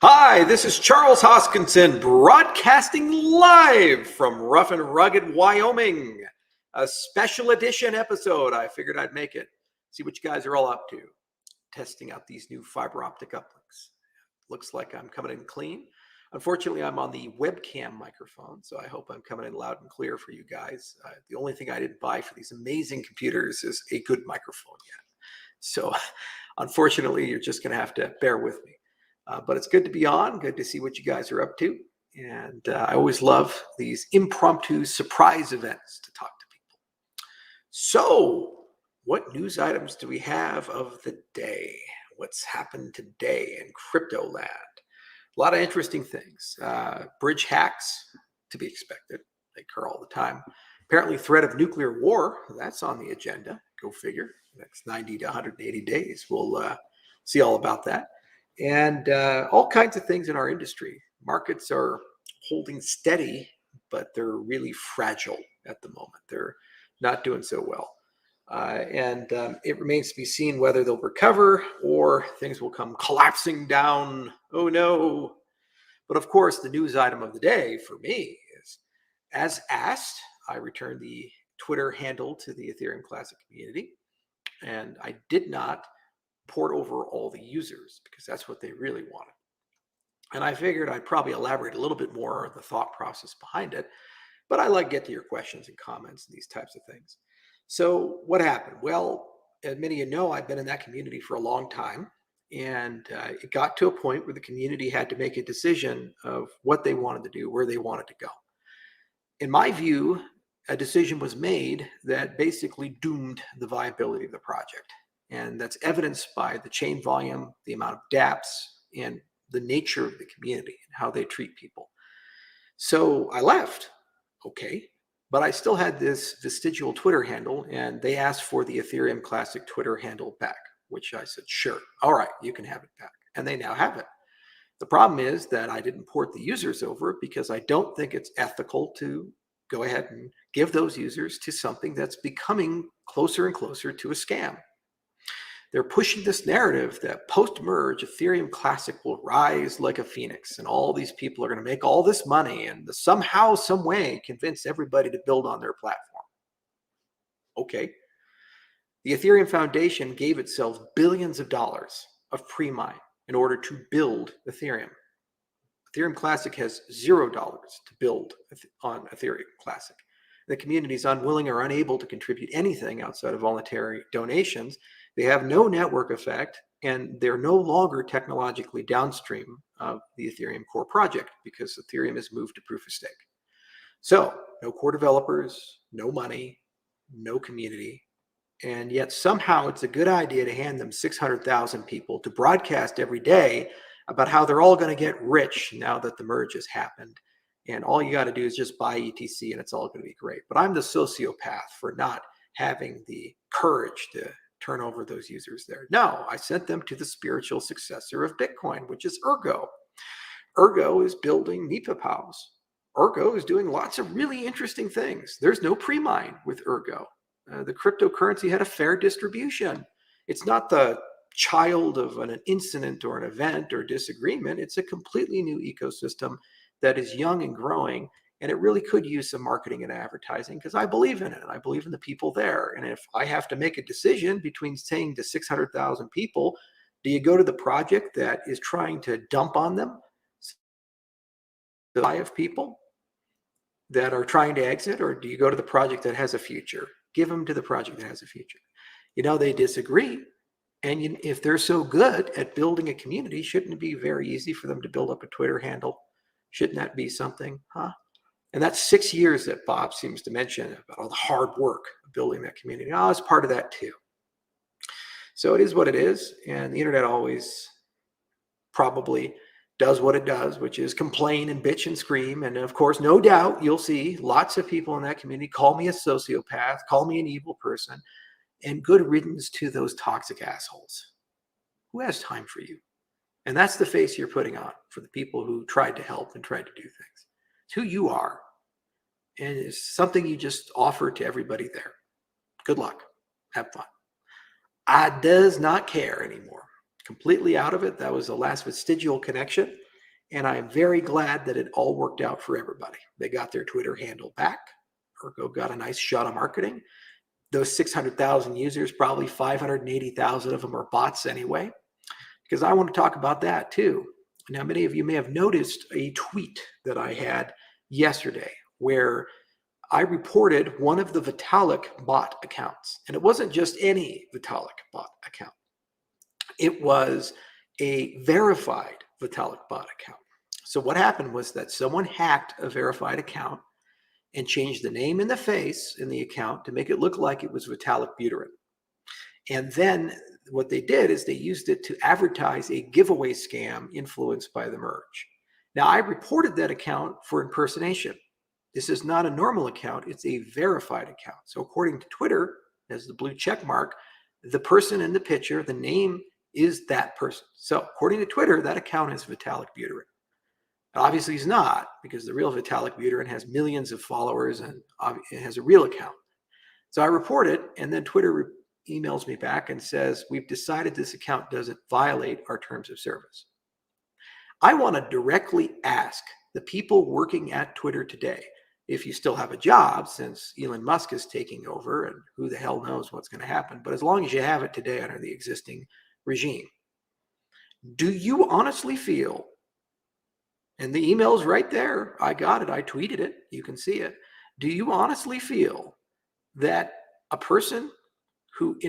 Hi, this is Charles Hoskinson broadcasting live from rough and rugged Wyoming. A special edition episode. I figured I'd make it. See what you guys are all up to. Testing out these new fiber optic uplinks. Looks like I'm coming in clean. Unfortunately, I'm on the webcam microphone, so I hope I'm coming in loud and clear for you guys. The only thing I didn't buy for these amazing computers is a good microphone yet. So unfortunately, you're just going to have to bear with me. But it's good to be on, good to see what you guys are up to. And I always love these impromptu surprise events to talk to people. So, what news items do we have of the day? What's happened today in crypto land? A lot of interesting things. Bridge hacks, to be expected. They occur all the time. Apparently, threat of nuclear war, that's on the agenda. Go figure. Next 90 to 180 days, we'll see all about that. And all kinds of things in our industry. Markets are holding steady, but they're really fragile at the moment. They're not doing so well. And it remains to be seen whether they'll recover or things will come collapsing down. Oh no. But of course, the news item of the day for me is, as asked, I returned the Twitter handle to the Ethereum Classic community. And I did not port over all the users because that's what they really wanted. And I figured I'd probably elaborate a little bit more on the thought process behind it, but I like to get to your questions and comments and these types of things. So what happened? Well, as many of you know, I've been in that community for a long time, and it got to a point where the community had to make a decision of what they wanted to do, where they wanted to go. In my view, a decision was made that basically doomed the viability of the project. And that's evidenced by the chain volume, the amount of dApps, and the nature of the community and how they treat people. So I left, okay, but I still had this vestigial Twitter handle, and they asked for the Ethereum Classic Twitter handle back, which I said, sure, all right, you can have it back. And they now have it. The problem is that I didn't port the users over because I don't think it's ethical to go ahead and give those users to something that's becoming closer and closer to a scam. They're pushing this narrative that post-merge Ethereum Classic will rise like a phoenix, and all these people are going to make all this money and somehow, some way, convince everybody to build on their platform. Okay. The Ethereum Foundation gave itself billions of dollars of pre-mine in order to build Ethereum. Ethereum Classic has $0 to build on Ethereum Classic. The community is unwilling or unable to contribute anything outside of voluntary donations. They have no network effect, and they're no longer technologically downstream of the Ethereum core project because Ethereum has moved to proof of stake. So no core developers, no money, no community. And yet somehow it's a good idea to hand them 600,000 people to broadcast every day about how they're all going to get rich now that the merge has happened. And all you got to do is just buy ETC and it's all going to be great. But I'm the sociopath for not having the courage to turn over those users there. No, I sent them to the spiritual successor of Bitcoin, which is Ergo. Ergo is building NEPA Ergo is doing lots of really interesting things. There's no pre-mine with Ergo. The cryptocurrency had a fair distribution. It's not the child of an incident or an event or disagreement. It's a completely new ecosystem that is young and growing, and it really could use some marketing and advertising because I believe in it and I believe in the people there. And if I have to make a decision between saying to 600,000 people, do you go to the project that is trying to dump on them of people that are trying to exit, or do you go to the project that has a future? Give them to the project that has a future. You know, they disagree. And if they're so good at building a community, shouldn't it be very easy for them to build up a Twitter handle? Shouldn't that be something, huh? And that's 6 years that Bob seems to mention about all the hard work of building that community. Oh, it's part of that too. So it is what it is. And the internet always probably does what it does, which is complain and bitch and scream. And of course, no doubt you'll see lots of people in that community call me a sociopath, call me an evil person, and good riddance to those toxic assholes. Who has time for you? And that's the face you're putting on for the people who tried to help and tried to do things. It's who you are. And it's something you just offer to everybody there. Good luck. Have fun. I does not care anymore. Completely out of it. That was the last vestigial connection. And I'm very glad that it all worked out for everybody. They got their Twitter handle back. Ergo got a nice shot of marketing. Those 600,000 users, probably 580,000 of them are bots anyway, because I want to talk about that too. Now, many of you may have noticed a tweet that I had yesterday where I reported one of the Vitalik bot accounts. And it wasn't just any Vitalik bot account. It was a verified Vitalik bot account. So what happened was that someone hacked a verified account and changed the name and the face in the account to make it look like it was Vitalik Buterin. And then what they did is they used it to advertise a giveaway scam influenced by the merge. Now, I reported that account for impersonation. This is not a normal account. It's a verified account. So according to Twitter, as the blue check mark, the person in the picture, the name is that person. So according to Twitter, that account is Vitalik Buterin. Obviously, he's not, because the real Vitalik Buterin has millions of followers and it has a real account. So I report it, and then Twitter emails me back and says, we've decided this account doesn't violate our terms of service. I want to directly ask the people working at Twitter today, if you still have a job, since Elon Musk is taking over, and who the hell knows what's going to happen, but as long as you have it today under the existing regime, do you honestly feel, and the email's right there, I got it, I tweeted it, you can see it, do you honestly feel that a person who,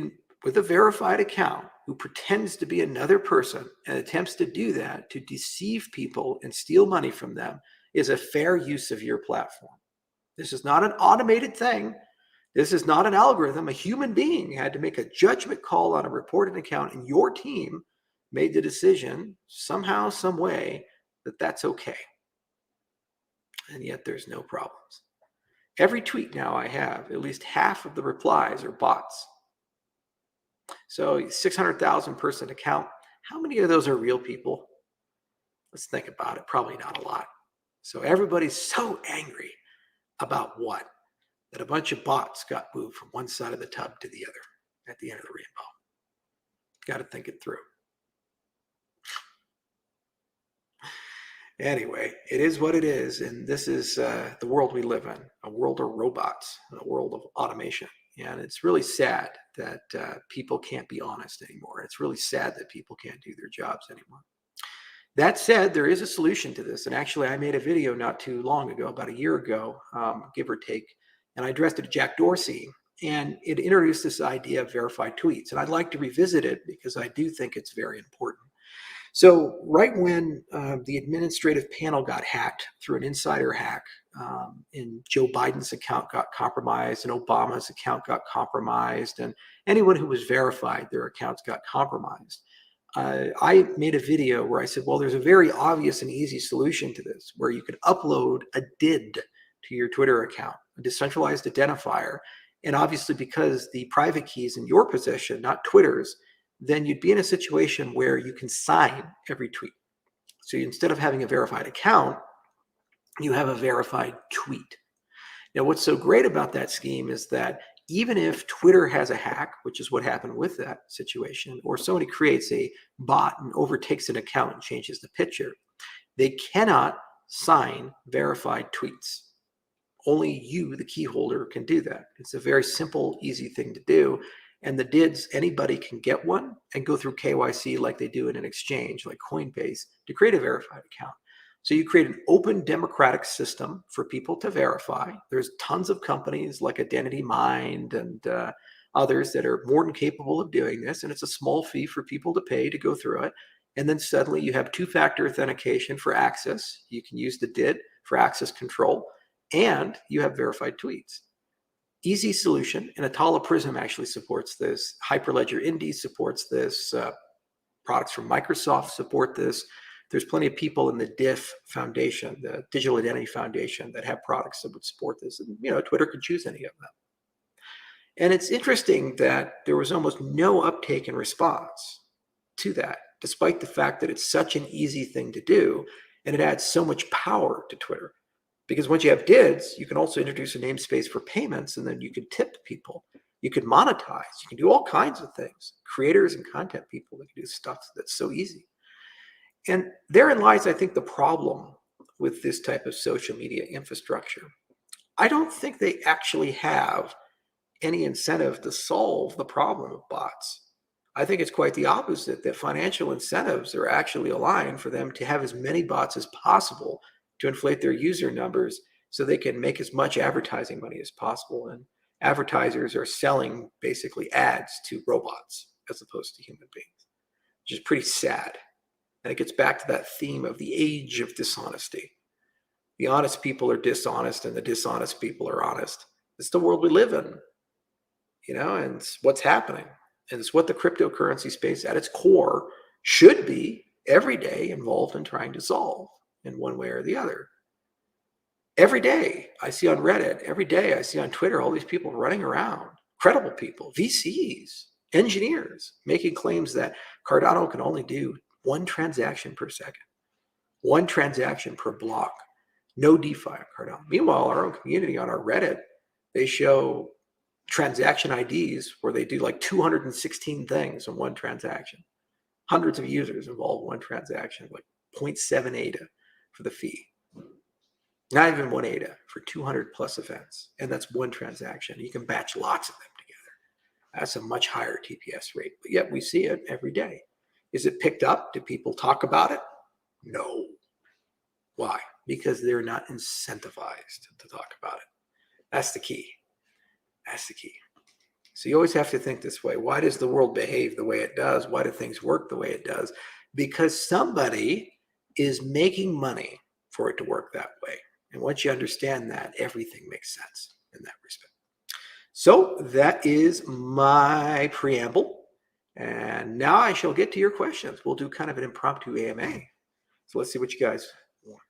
with a verified account, who pretends to be another person and attempts to do that to deceive people and steal money from them is a fair use of your platform? This is not an automated thing. This is not an algorithm. A human being had to make a judgment call on a reported account, and your team made the decision somehow, some way, that that's okay. And yet there's no problems. Every tweet now I have, at least half of the replies are bots. So 600,000 person account, how many of those are real people? Let's think about it. Probably not a lot. So everybody's so angry about what? That a bunch of bots got moved from one side of the tub to the other at the end of the rainbow. Got to think it through. Anyway, it is what it is, and this is the world we live in, a world of robots, a world of automation. And it's really sad that people can't be honest anymore. It's really sad that people can't do their jobs anymore. That said, there is a solution to this. And actually, I made a video not too long ago, about a year ago, give or take, and I addressed it to Jack Dorsey. And it introduced this idea of verified tweets. And I'd like to revisit it because I do think it's very important. So right when the administrative panel got hacked through an insider hack, and Joe Biden's account got compromised, and Obama's account got compromised, and anyone who was verified, their accounts got compromised. I made a video where I said, well, there's a very obvious and easy solution to this, where you could upload a DID to your Twitter account, a decentralized identifier. And obviously, because the private key is in your possession, not Twitter's, then you'd be in a situation where you can sign every tweet. So instead of having a verified account, you have a verified tweet. Now, what's so great about that scheme is that even if Twitter has a hack, which is what happened with that situation, or somebody creates a bot and overtakes an account and changes the picture, they cannot sign verified tweets. Only you, the key holder, can do that. It's a very simple, easy thing to do. And the DIDs, anybody can get one and go through KYC like they do in an exchange like Coinbase to create a verified account. So you create an open democratic system for people to verify. There's tons of companies like Identity Mind and others that are more than capable of doing this. And it's a small fee for people to pay to go through it. And then suddenly you have two-factor authentication for access. You can use the DID for access control, and you have verified tweets. Easy solution, and Atala Prism actually supports this. Hyperledger Indy supports this. Products from Microsoft support this. There's plenty of people in the DIF Foundation, the Digital Identity Foundation, that have products that would support this. And, Twitter could choose any of them. And it's interesting that there was almost no uptake in response to that, despite the fact that it's such an easy thing to do, and it adds so much power to Twitter. Because once you have DIDs, you can also introduce a namespace for payments, and then you can tip people. You can monetize. You can do all kinds of things. Creators and content people that can do stuff that's so easy. And therein lies, I think, the problem with this type of social media infrastructure. I don't think they actually have any incentive to solve the problem of bots. I think it's quite the opposite, that financial incentives are actually aligned for them to have as many bots as possible to inflate their user numbers so they can make as much advertising money as possible. And advertisers are selling basically ads to robots as opposed to human beings, which is pretty sad. And it gets back to that theme of the age of dishonesty. The honest people are dishonest and the dishonest people are honest. It's the world we live in, and it's what's happening. And it's what the cryptocurrency space at its core should be every day involved in trying to solve in one way or the other. Every day I see on Reddit, every day I see on Twitter, all these people running around, credible people, VCs, engineers, making claims that Cardano can only do one transaction per second, one transaction per block, no DeFi on Cardano. Meanwhile, our own community on our Reddit, they show transaction IDs where they do like 216 things in one transaction. Hundreds of users involved in one transaction, like 0.7 ADA for the fee. Not even 1 ADA for 200 plus events. And that's one transaction. You can batch lots of them together. That's a much higher TPS rate. But yet we see it every day. Is it picked up? Do people talk about it? No. Why? Because they're not incentivized to talk about it. That's the key. That's the key. So you always have to think this way. Why does the world behave the way it does? Why do things work the way it does? Because somebody is making money for it to work that way. And once you understand that, everything makes sense in that respect. So that is my preamble. And now I shall get to your questions. We'll do kind of an impromptu AMA. So let's see what you guys want.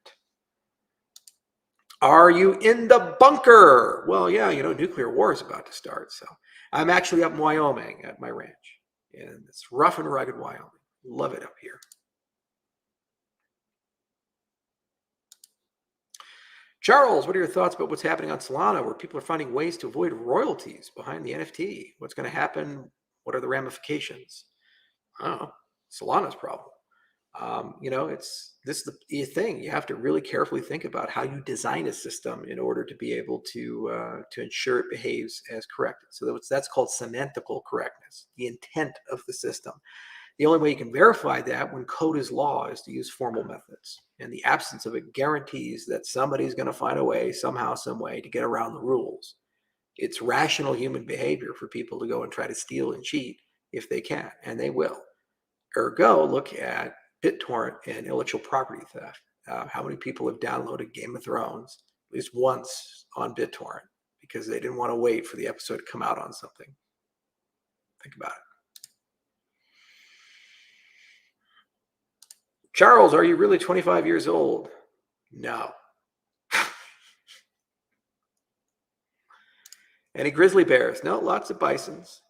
Are you in the bunker? Well, yeah, nuclear war is about to start. So I'm actually up in Wyoming at my ranch. And it's rough and rugged Wyoming. Love it up here. Charles, what are your thoughts about what's happening on Solana, where people are finding ways to avoid royalties behind the NFT? What's going to happen? What are the ramifications? I don't know. Solana's problem. This is the thing. You have to really carefully think about how you design a system in order to be able to ensure it behaves as corrected. So that's called semantical correctness, the intent of the system. The only way you can verify that when code is law is to use formal methods. And the absence of it guarantees that somebody's going to find a way, somehow, some way, to get around the rules. It's rational human behavior for people to go and try to steal and cheat if they can, and they will. Ergo, look at BitTorrent and intellectual property theft. How many people have downloaded Game of Thrones at least once on BitTorrent because they didn't want to wait for the episode to come out on something? Think about it. Charles, are you really 25 years old? No. Any grizzly bears? No, lots of bisons.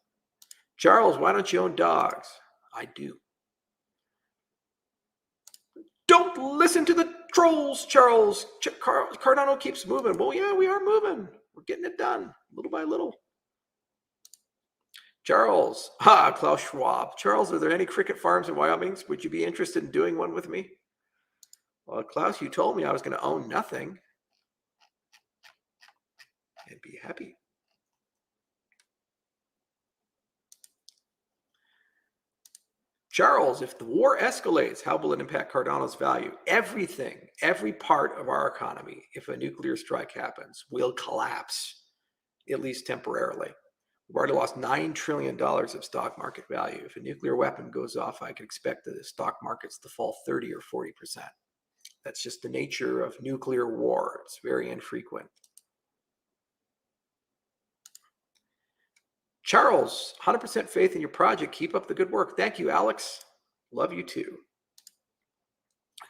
Charles, why don't you own dogs? I do. Don't listen to the trolls, Charles. Cardano keeps moving. Well, yeah, we are moving. We're getting it done little by little. Charles, Klaus Schwab. Charles, are there any cricket farms in Wyoming? Would you be interested in doing one with me? Well, Klaus, you told me I was going to own nothing and be happy. Charles, if the war escalates, how will it impact Cardano's value? Everything, every part of our economy, if a nuclear strike happens, will collapse, at least temporarily. We've already lost $9 trillion of stock market value. If a nuclear weapon goes off, I could expect the stock markets to fall 30 or 40%. That's just the nature of nuclear war. It's very infrequent. Charles, 100% faith in your project. Keep up the good work. Thank you, Alex. Love you too.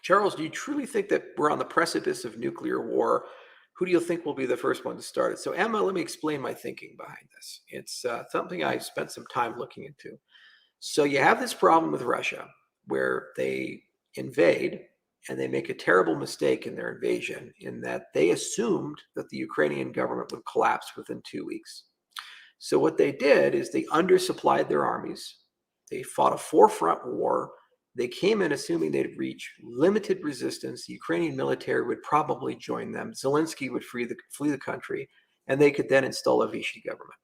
Charles, do you truly think that we're on the precipice of nuclear war? Who do you think will be the first one to start it? So, Emma, let me explain my thinking behind this. It's something I spent some time looking into. So you have this problem with Russia where they invade and they make a terrible mistake in their invasion in that they assumed that the Ukrainian government would collapse within 2 weeks. So what they did is they undersupplied their armies. They fought a 4-front war. They came in assuming they'd reach limited resistance. The Ukrainian military would probably join them. Zelensky would flee the country, and they could then install a Vichy government.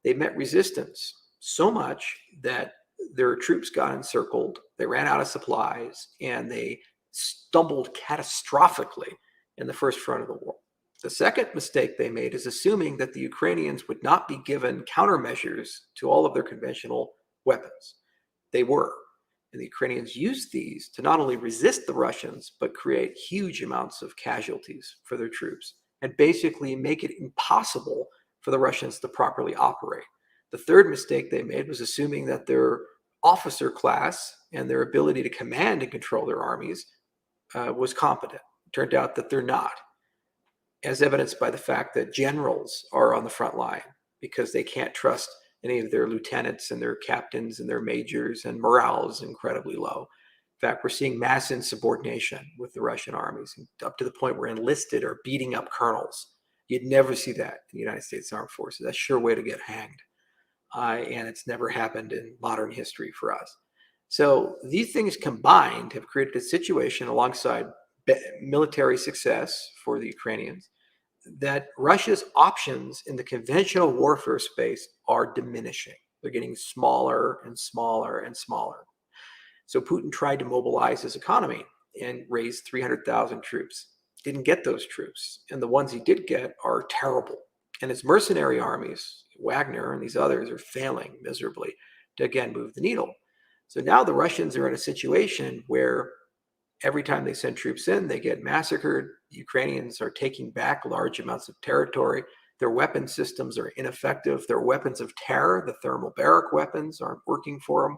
They met resistance so much that their troops got encircled, they ran out of supplies, and they stumbled catastrophically in the first front of the war. The second mistake they made is assuming that the Ukrainians would not be given countermeasures to all of their conventional weapons. They were. And the Ukrainians used these to not only resist the Russians, but create huge amounts of casualties for their troops and basically make it impossible for the Russians to properly operate. The third mistake they made was assuming that their officer class and their ability to command and control their armies was competent. It turned out that they're not, as evidenced by the fact that generals are on the front line because they can't trust any of their lieutenants and their captains and their majors, and morale is incredibly low. In fact, we're seeing mass insubordination with the Russian armies, up to the point where enlisted are beating up colonels. You'd never see that in the United States Armed Forces. That's a sure way to get hanged. And it's never happened in modern history for us. So these things combined have created a situation alongside military success for the Ukrainians that Russia's options in the conventional warfare space are diminishing. They're getting smaller and smaller and smaller. So Putin tried to mobilize his economy and raise 300,000 troops. Didn't get those troops. And the ones he did get are terrible. And his mercenary armies, Wagner and these others, are failing miserably to, again, move the needle. So now the Russians are in a situation where every time they send troops in, they get massacred. The Ukrainians are taking back large amounts of territory. Their weapon systems are ineffective. Their weapons of terror, the thermobaric weapons, aren't working for them.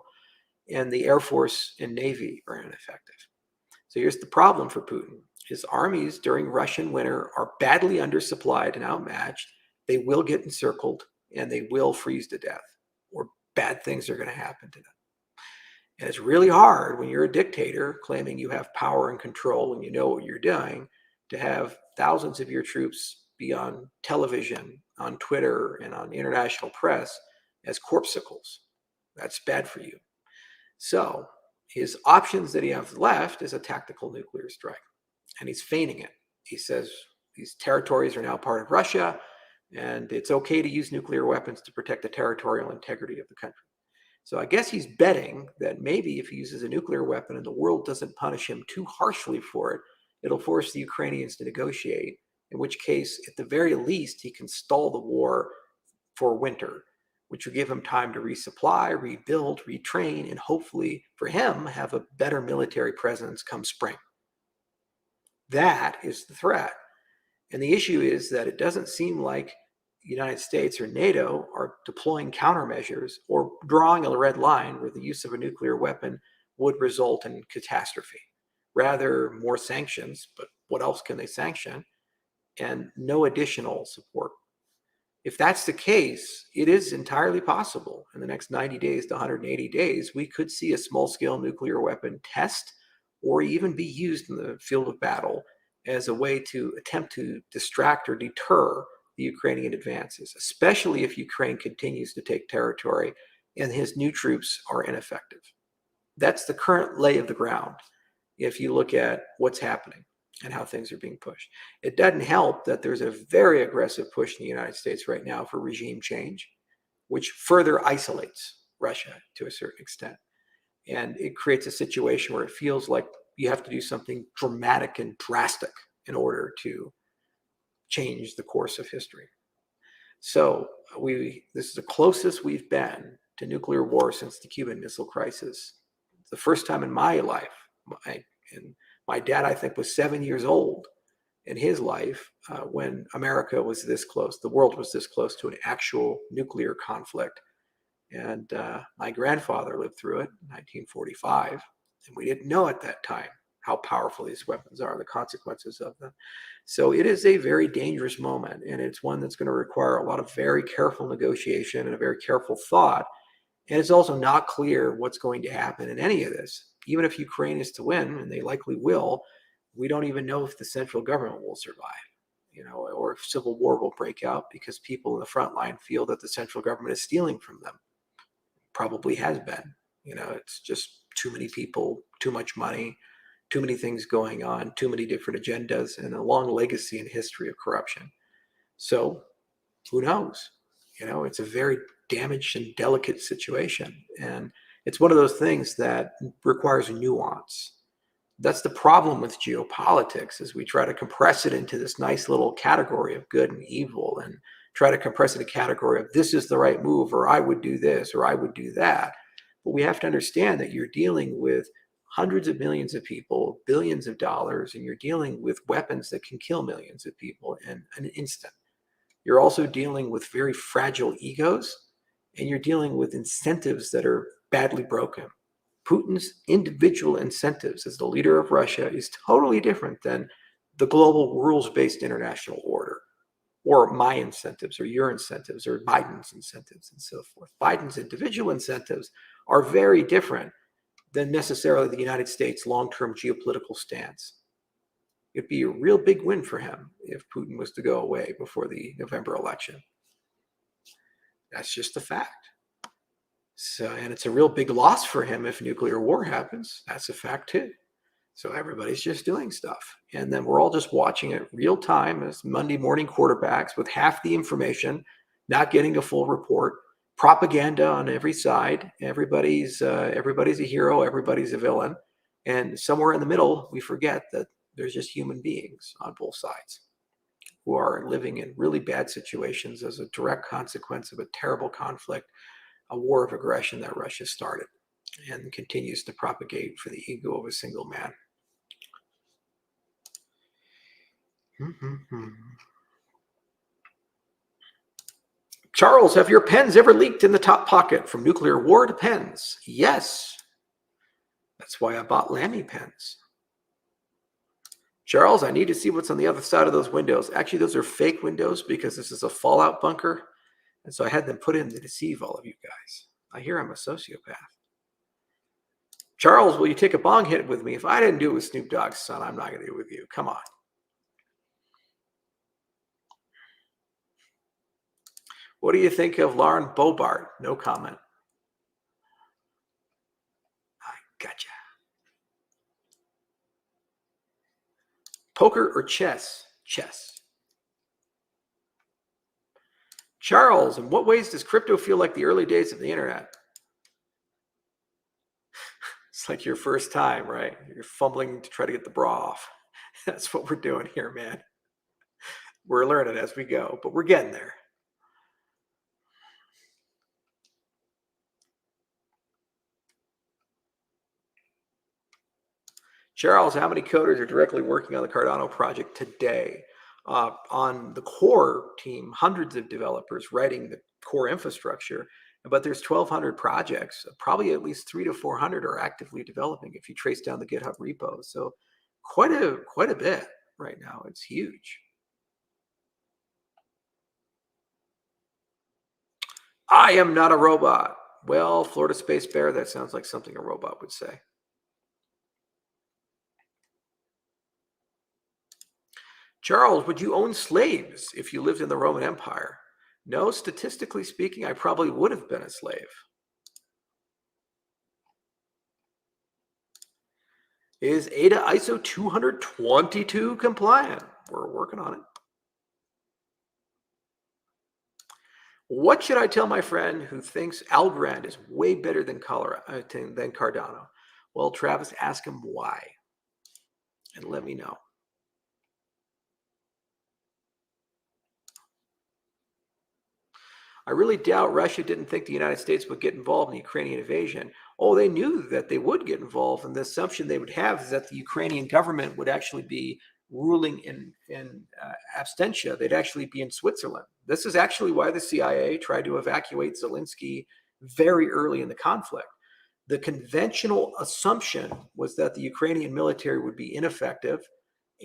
And the Air Force and Navy are ineffective. So here's the problem for Putin. His armies during Russian winter are badly undersupplied and outmatched. They will get encircled and they will freeze to death, or bad things are going to happen to them. And it's really hard when you're a dictator claiming you have power and control and you know what you're doing to have thousands of your troops be on television, on Twitter, and on international press as corpsicles. That's bad for you. So his options that he has left is a tactical nuclear strike. And he's feigning it. He says these territories are now part of Russia, and it's okay to use nuclear weapons to protect the territorial integrity of the country. So I guess he's betting that maybe if he uses a nuclear weapon and the world doesn't punish him too harshly for it, it'll force the Ukrainians to negotiate, in which case, at the very least, he can stall the war for winter, which will give him time to resupply, rebuild, retrain, and hopefully for him have a better military presence come spring. That is the threat. And the issue is that it doesn't seem like the United States or NATO are deploying countermeasures or drawing a red line where the use of a nuclear weapon would result in catastrophe. Rather, more sanctions, but what else can they sanction? And no additional support. If that's the case, it is entirely possible in the next 90 days to 180 days, we could see a small-scale nuclear weapon test or even be used in the field of battle as a way to attempt to distract or deter the Ukrainian advances, especially if Ukraine continues to take territory and his new troops are ineffective. That's the current lay of the ground if you look at what's happening and how things are being pushed. It doesn't help that there's a very aggressive push in the United States right now for regime change, which further isolates Russia to a certain extent. And it creates a situation where it feels like you have to do something dramatic and drastic in order to change the course of history. So this is the closest we've been to nuclear war since the Cuban Missile Crisis. The first time in my life, my dad, I think, was 7 years old in his life when America was this close, the world was this close to an actual nuclear conflict. And my grandfather lived through it in 1945, and we didn't know at that time how powerful these weapons are, the consequences of them. So it is a very dangerous moment, and it's one that's going to require a lot of very careful negotiation and a very careful thought. And it's also not clear what's going to happen in any of this. Even if Ukraine is to win, and they likely will, we don't even know if the central government will survive, or if civil war will break out because people in the front line feel that the central government is stealing from them. Probably has been. It's just too many people, too much money, too many things going on, too many different agendas, and a long legacy and history of corruption. So who knows? It's a very damaged and delicate situation. And it's one of those things that requires nuance. That's the problem with geopolitics, is we try to compress it into this nice little category of good and evil, and try to compress it in a category of this is the right move, or I would do this, or I would do that. But we have to understand that you're dealing with hundreds of millions of people, billions of dollars, and you're dealing with weapons that can kill millions of people in an instant. You're also dealing with very fragile egos, and you're dealing with incentives that are badly broken. Putin's individual incentives as the leader of Russia is totally different than the global rules-based international order, or my incentives, or your incentives, or Biden's incentives, and so forth. Biden's individual incentives are very different than necessarily the United States' long-term geopolitical stance. It'd be a real big win for him if Putin was to go away before the November election. That's just a fact. So, and it's a real big loss for him if nuclear war happens. That's a fact too. So everybody's just doing stuff. And then we're all just watching it real time as Monday morning quarterbacks with half the information, not getting a full report, propaganda on every side. Everybody's a hero, everybody's a villain. And somewhere in the middle, we forget that there's just human beings on both sides who are living in really bad situations as a direct consequence of a terrible conflict, a war of aggression that Russia started and continues to propagate for the ego of a single man. Charles, have your pens ever leaked in the top pocket from nuclear war to pens? Yes. That's why I bought Lamy pens. Charles, I need to see what's on the other side of those windows. Actually, those are fake windows because this is a fallout bunker. And so I had them put in to deceive all of you guys. I hear I'm a sociopath. Charles, will you take a bong hit with me? If I didn't do it with Snoop Dogg's son, I'm not going to do it with you. Come on. What do you think of Lauren Bobart? No comment. I gotcha. Poker or chess? Chess. Charles, in what ways does crypto feel like the early days of the internet? It's like your first time, right? You're fumbling to try to get the bra off. That's what we're doing here, man. We're learning as we go, but we're getting there. Charles, how many coders are directly working on the Cardano project today? On the core team, hundreds of developers writing the core infrastructure, but there's 1,200 projects. Probably at least 300 to 400 are actively developing if you trace down the GitHub repos. So quite a bit right now. It's huge. I am not a robot. Well, Florida Space Bear, that sounds like something a robot would say. Charles, would you own slaves if you lived in the Roman Empire? No, statistically speaking, I probably would have been a slave. Is ADA ISO 222 compliant? We're working on it. What should I tell my friend who thinks Algorand is way better than Cardano? Well, Travis, ask him why, and let me know. I really doubt Russia didn't think the United States would get involved in the Ukrainian invasion. Oh, they knew that they would get involved, and the assumption they would have is that the Ukrainian government would actually be ruling in absentia. They'd actually be in Switzerland. This is actually why the CIA tried to evacuate Zelensky very early in the conflict. The conventional assumption was that the Ukrainian military would be ineffective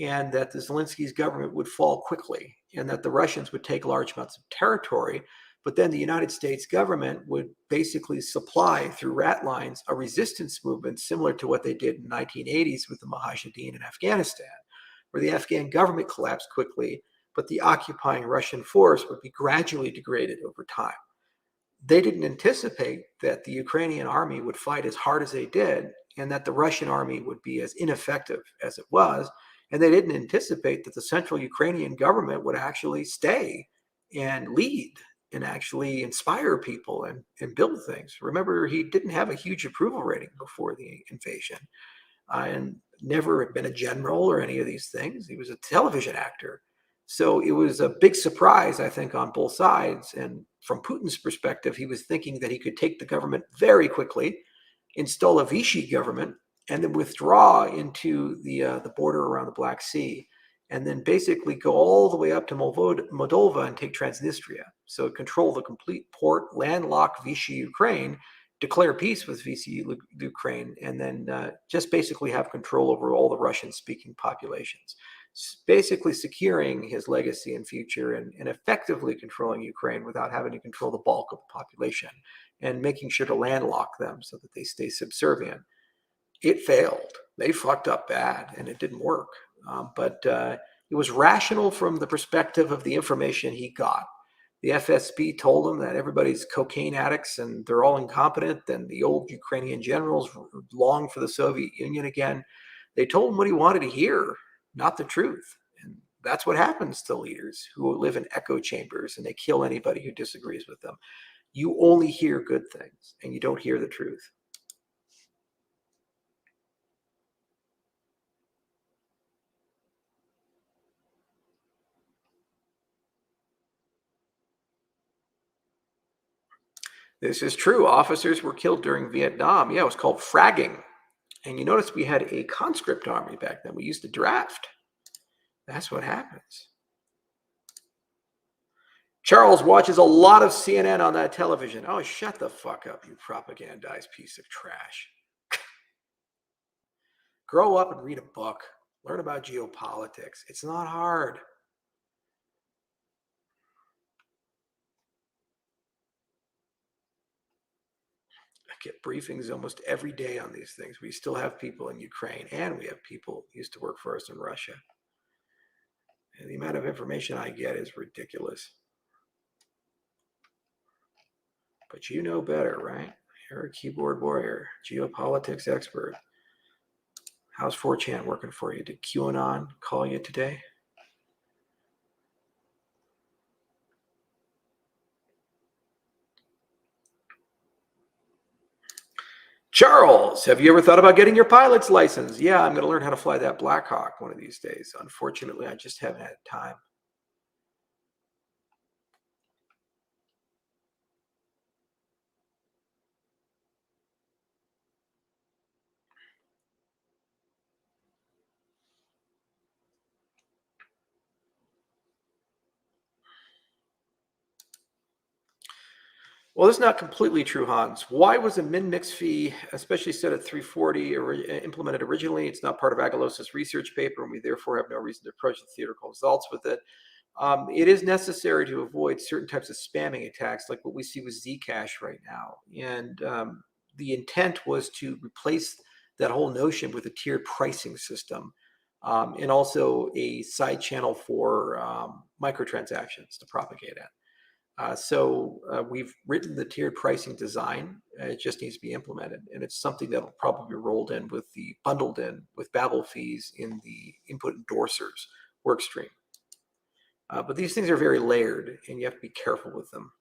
and that the Zelensky's government would fall quickly and that the Russians would take large amounts of territory. But then the United States government would basically supply through rat lines a resistance movement similar to what they did in the 1980s with the Mujahideen in Afghanistan, where the Afghan government collapsed quickly, but the occupying Russian force would be gradually degraded over time. They didn't anticipate that the Ukrainian army would fight as hard as they did and that the Russian army would be as ineffective as it was. And they didn't anticipate that the central Ukrainian government would actually stay and lead and actually inspire people and build things. Remember, he didn't have a huge approval rating before the invasion, and never been a general or any of these things. He was a television actor. So it was a big surprise, I think, on both sides. And from Putin's perspective, he was thinking that he could take the government very quickly, install a Vichy government, and then withdraw into the border around the Black Sea, and then basically go all the way up to Moldova and take Transnistria. So control the complete port, landlock Vichy Ukraine, declare peace with Vichy Ukraine, and then just basically have control over all the Russian-speaking populations, basically securing his legacy and future, and effectively controlling Ukraine without having to control the bulk of the population, and making sure to landlock them so that they stay subservient. It failed. They fucked up bad, and it didn't work. But it was rational from the perspective of the information he got. The FSB told him that everybody's cocaine addicts and they're all incompetent, and the old Ukrainian generals long for the Soviet Union again. They told him what he wanted to hear, not the truth. And that's what happens to leaders who live in echo chambers, and they kill anybody who disagrees with them. You only hear good things, and you don't hear the truth. This is true. Officers were killed during Vietnam. Yeah, it was called fragging. And you notice we had a conscript army back then. We used to draft. That's what happens. Charles watches a lot of CNN on that television. Oh, shut the fuck up, you propagandized piece of trash. Grow up and read a book. Learn about geopolitics. It's not hard. I get briefings almost every day on these things. We still have people in Ukraine, and we have people who used to work for us in Russia. And the amount of information I get is ridiculous. But you know better, right? You're a keyboard warrior, geopolitics expert. How's 4chan working for you? Did QAnon call you today? Charles, have you ever thought about getting your pilot's license? Yeah, I'm going to learn how to fly that Black Hawk one of these days. Unfortunately, I just haven't had time. Well, this is not completely true, Hans. Why was a min-mix fee, especially set at 340, implemented originally? It's not part of Agalos's research paper, and we therefore have no reason to approach the theoretical results with it. It is necessary to avoid certain types of spamming attacks, like what we see with Zcash right now. And the intent was to replace that whole notion with a tiered pricing system, and also a side channel for microtransactions to propagate at. So we've written the tiered pricing design. It just needs to be implemented, and it's something that will probably be rolled in with the bundled in with Babel fees in the input endorsers workstream. But these things are very layered, and you have to be careful with them.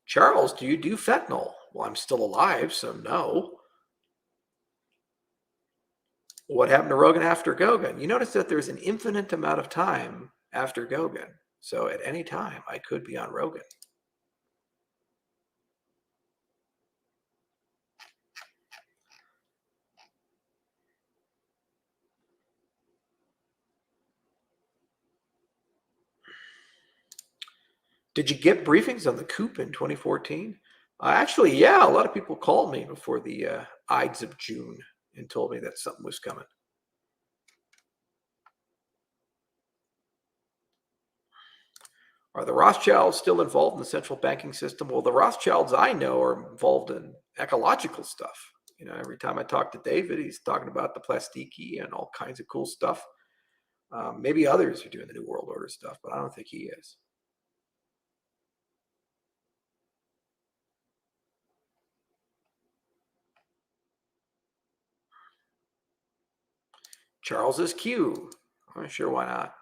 Charles, do you do fentanyl? Well, I'm still alive, so no. What happened to Rogan after Gogan? You notice that there's an infinite amount of time after Gogan. So at any time, I could be on Rogan. Did you get briefings on the coup in 2014? Actually, yeah, a lot of people called me before the Ides of June and told me that something was coming. Are the Rothschilds still involved in the central banking system? Well, the Rothschilds I know are involved in ecological stuff. You know, every time I talk to David, he's talking about the plastiki and all kinds of cool stuff. Maybe others are doing the New World Order stuff, but I don't think he is. Charles is Q. Sure, why not?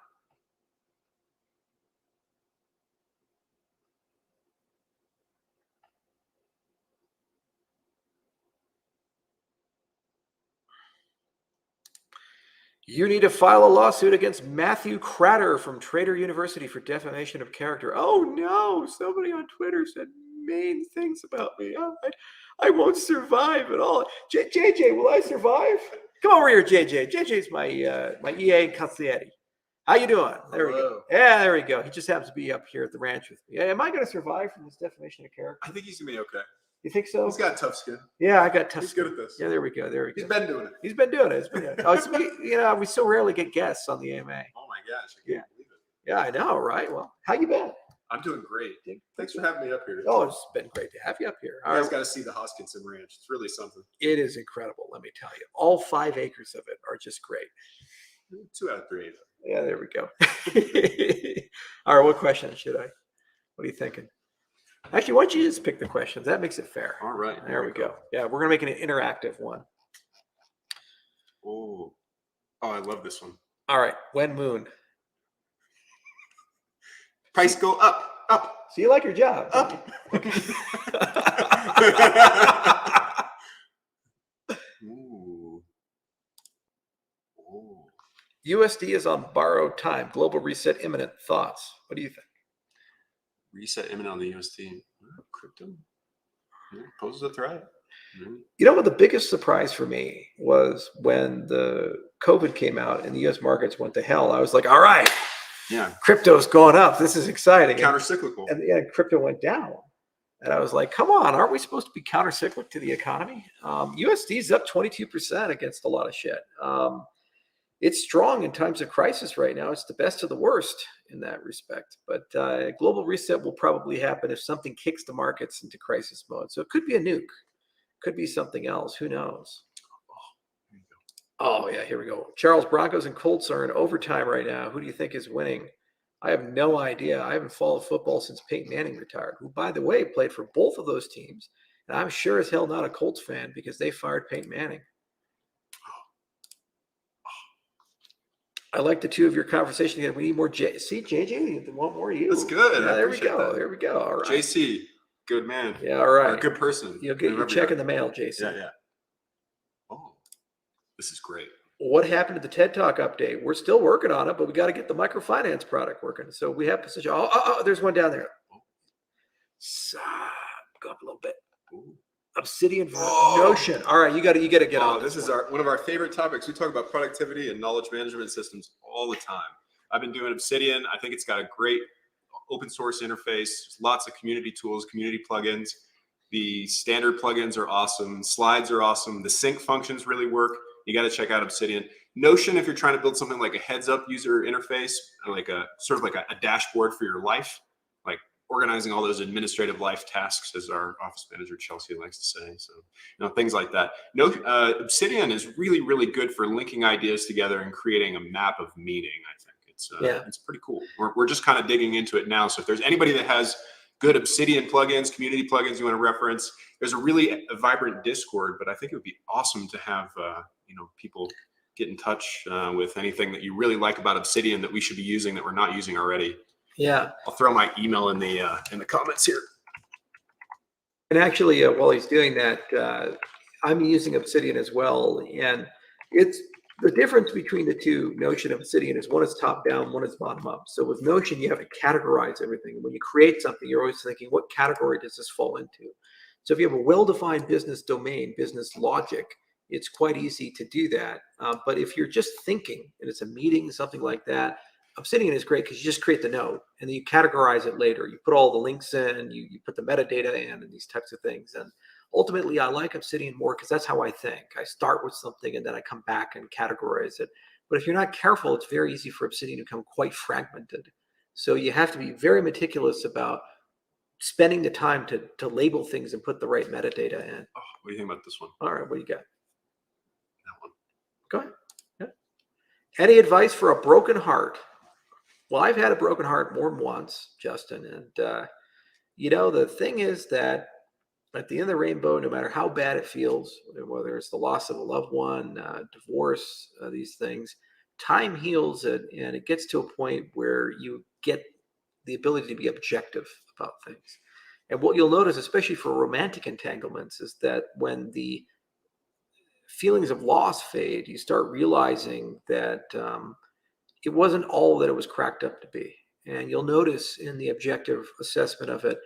You need to file a lawsuit against Matthew Cratter from Trader University for defamation of character. Oh no, somebody on Twitter said mean things about me. I won't survive at all. JJ, will I survive? Come over here, JJ. JJ's my EA consigliere. How you doing? There we go. Yeah, there we go. He just happens to be up here at the ranch with me. Am I going to survive from this defamation of character? I think he's going to be okay. You think so? He's got tough skin. Yeah, I got tough He's skin. good at this. Yeah, there we go. There we go. He's been doing it. He's been doing it. Oh, we so rarely get guests on the AMA. Oh my gosh, I can't believe it. Yeah, I know, right? Well, how you been? I'm doing great. Thanks for having me up here. Oh, it's been great to have you up here. You guys got to see the Hoskinson Ranch. It's really something. It is incredible, let me tell you. All 5 acres of it are just great. 2 out of 3. Yeah, there we go. All right, what question should I? What are you thinking? Actually, why don't you just pick the questions? That makes it fair. All right. There we go. Yeah, we're going to make it an interactive one. Oh, I love this one. All right. When moon? Price go up. So you like your job? Up. Ooh. Oh. USD is on borrowed time. Global reset imminent. Thoughts? What do you think? Reset imminent on the USD. Crypto poses a threat. You know what the biggest surprise for me was when the COVID came out and the U.S. markets went to hell. I was like, all right, yeah, crypto's going up. This is exciting. Counter-cyclical. And crypto went down. And I was like, come on, aren't we supposed to be counter-cyclic to the economy? USD is up 22% against a lot of shit. It's strong in times of crisis right now. It's the best of the worst in that respect. But global reset will probably happen if something kicks the markets into crisis mode. So it could be a nuke. Could be something else. Who knows? Oh, yeah, here we go. Charles, Broncos and Colts are in overtime right now. Who do you think is winning? I have no idea. I haven't followed football since Peyton Manning retired, who, by the way, played for both of those teams. And I'm sure as hell not a Colts fan because they fired Peyton Manning. I like the two of your conversation. We need more JJ, we want more of you. That's good. Yeah, there we go. That. There we go. All right. JC, good man. Yeah, all right. Or a good person. You'll get your check in the mail, JC. Yeah. Oh, this is great. What happened to the TED Talk update? We're still working on it, but we got to get the microfinance product working. So we have position. Oh, there's one down there. Go up a little bit. Ooh. Obsidian Notion. All right, you got to get on. This is one of our favorite topics. We talk about productivity and knowledge management systems all the time. I've been doing Obsidian. I think it's got a great open source interface. Lots of community tools, community plugins. The standard plugins are awesome. Slides are awesome. The sync functions really work. You got to check out Obsidian. Notion, if you're trying to build something like a heads-up user interface, like a sort of like a dashboard for your life, like organizing all those administrative life tasks, as our office manager Chelsea likes to say. So, things like that. Obsidian is really, really good for linking ideas together and creating a map of meaning. I think it's pretty cool. We're just kind of digging into it now. So if there's anybody that has good Obsidian plugins, community plugins you want to reference, there's a vibrant Discord. But I think it would be awesome to have people get in touch with anything that you really like about Obsidian that we should be using that we're not using already. Yeah, I'll throw my email in the comments here. And actually, while he's doing that, I'm using Obsidian as well. And it's the difference between the two Notion and Obsidian is one is top down, one is bottom up. So with Notion, you have to categorize everything. When you create something, you're always thinking, what category does this fall into? So if you have a well-defined business domain, business logic, it's quite easy to do that. But if you're just thinking and it's a meeting, something like that, Obsidian is great because you just create the node and then you categorize it later. You put all the links in, you put the metadata in and these types of things. And ultimately, I like Obsidian more because that's how I think. I start with something and then I come back and categorize it. But if you're not careful, it's very easy for Obsidian to become quite fragmented. So you have to be very meticulous about spending the time to label things and put the right metadata in. Oh, what do you think about this one? All right, what do you got? That one. Go ahead. Yeah. Any advice for a broken heart? Well, I've had a broken heart more than once, Justin. And, the thing is that at the end of the rainbow, no matter how bad it feels, whether it's the loss of a loved one, divorce, these things, time heals it, and it gets to a point where you get the ability to be objective about things. And what you'll notice, especially for romantic entanglements, is that when the feelings of loss fade, you start realizing that it wasn't all that it was cracked up to be. And you'll notice in the objective assessment of it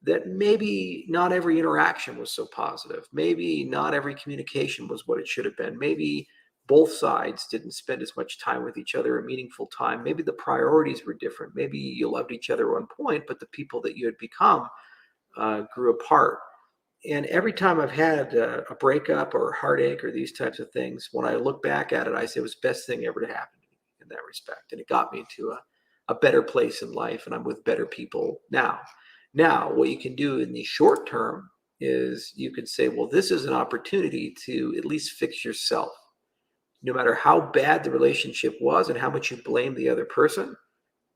that maybe not every interaction was so positive. Maybe not every communication was what it should have been. Maybe both sides didn't spend as much time with each other, a meaningful time. Maybe the priorities were different. Maybe you loved each other at one point, but the people that you had become grew apart. And every time I've had a breakup or a heartache or these types of things, when I look back at it, I say it was the best thing ever to happen to me in that respect. And it got me to a better place in life, and I'm with better people now. Now, what you can do in the short term is you could say, well, this is an opportunity to at least fix yourself. No matter how bad the relationship was and how much you blame the other person,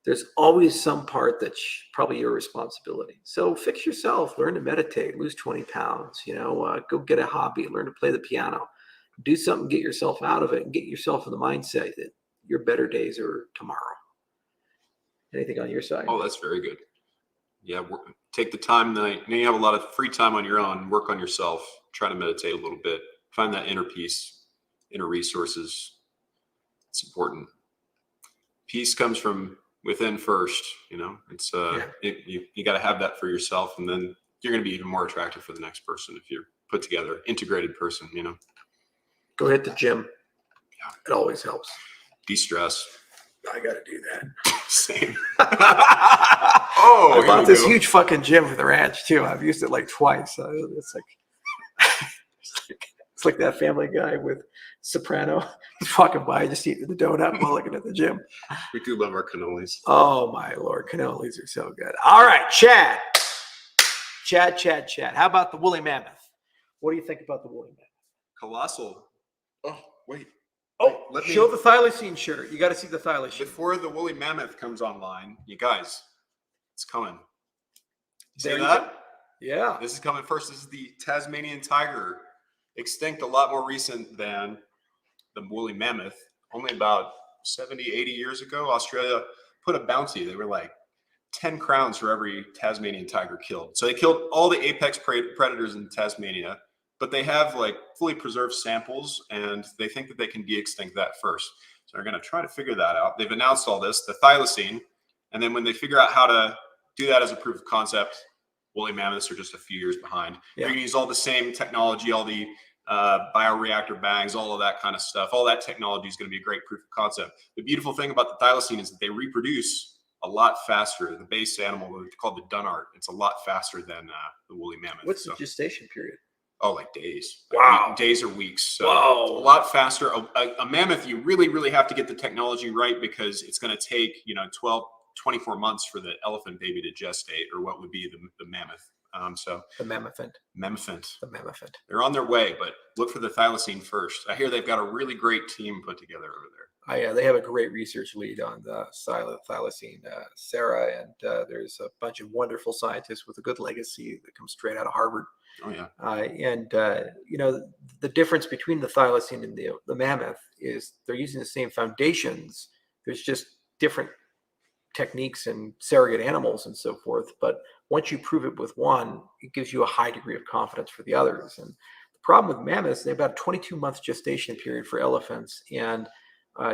there's always some part that's probably your responsibility. So fix yourself, learn to meditate, lose 20 pounds, go get a hobby, learn to play the piano, do something, get yourself out of it and get yourself in the mindset that your better days are tomorrow. Anything on your side? Oh, that's very good. Yeah, take the time. You have a lot of free time on your own. Work on yourself. Try to meditate a little bit. Find that inner peace, inner resources. It's important. Peace comes from within first. It's you got to have that for yourself, and then you're going to be even more attractive for the next person if you're put together, integrated person. Go hit the gym. Yeah, it always helps. De-stress. I got to do that. Same. I bought this huge fucking gym for the ranch too. I've used it like twice. It's like that Family Guy with Soprano. He's walking by, just eating the donut while looking at the gym. We do love our cannolis. Oh my Lord, cannolis are so good. All right, Chad. How about the woolly mammoth? What do you think about the woolly mammoth? Colossal. Oh, wait. Oh, show the thylacine shirt. You got to see the thylacine. Before the woolly mammoth comes online, you guys, it's coming. See There you that? go. Yeah. This is coming first. This is the Tasmanian tiger, extinct a lot more recent than the woolly mammoth. Only about 70, 80 years ago, Australia put a bounty. They were like 10 crowns for every Tasmanian tiger killed. So they killed all the apex predators in Tasmania, but they have like fully preserved samples, and they think that they can de-extinct that first. So they're going to try to figure that out. They've announced all this, the thylacine, and then when they figure out how to do that as a proof of concept, woolly mammoths are just a few years behind. They're going to use all the same technology, all the bioreactor bags, all of that kind of stuff. All that technology is going to be a great proof of concept. The beautiful thing about the thylacine is that they reproduce a lot faster. The base animal, called the Dunnart, it's a lot faster than the woolly mammoth. What's the gestation period? Oh, like days. Wow. Like days or weeks. So wow. A lot faster. A mammoth, you really, really have to get the technology right, because it's going to take, 12, 24 months for the elephant baby to gestate, or what would be the mammoth. The mammothant. The mammothant. They're on their way, but look for the thylacine first. I hear they've got a really great team put together over there. Yeah, they have a great research lead on the thylacine, Sarah, and there's a bunch of wonderful scientists with a good legacy that comes straight out of Harvard. Oh yeah. The difference between the thylacine and the mammoth is they're using the same foundations. There's just different techniques and surrogate animals and so forth. But once you prove it with one, it gives you a high degree of confidence for the others. And the problem with mammoths, they have about a 22-month gestation period for elephants, and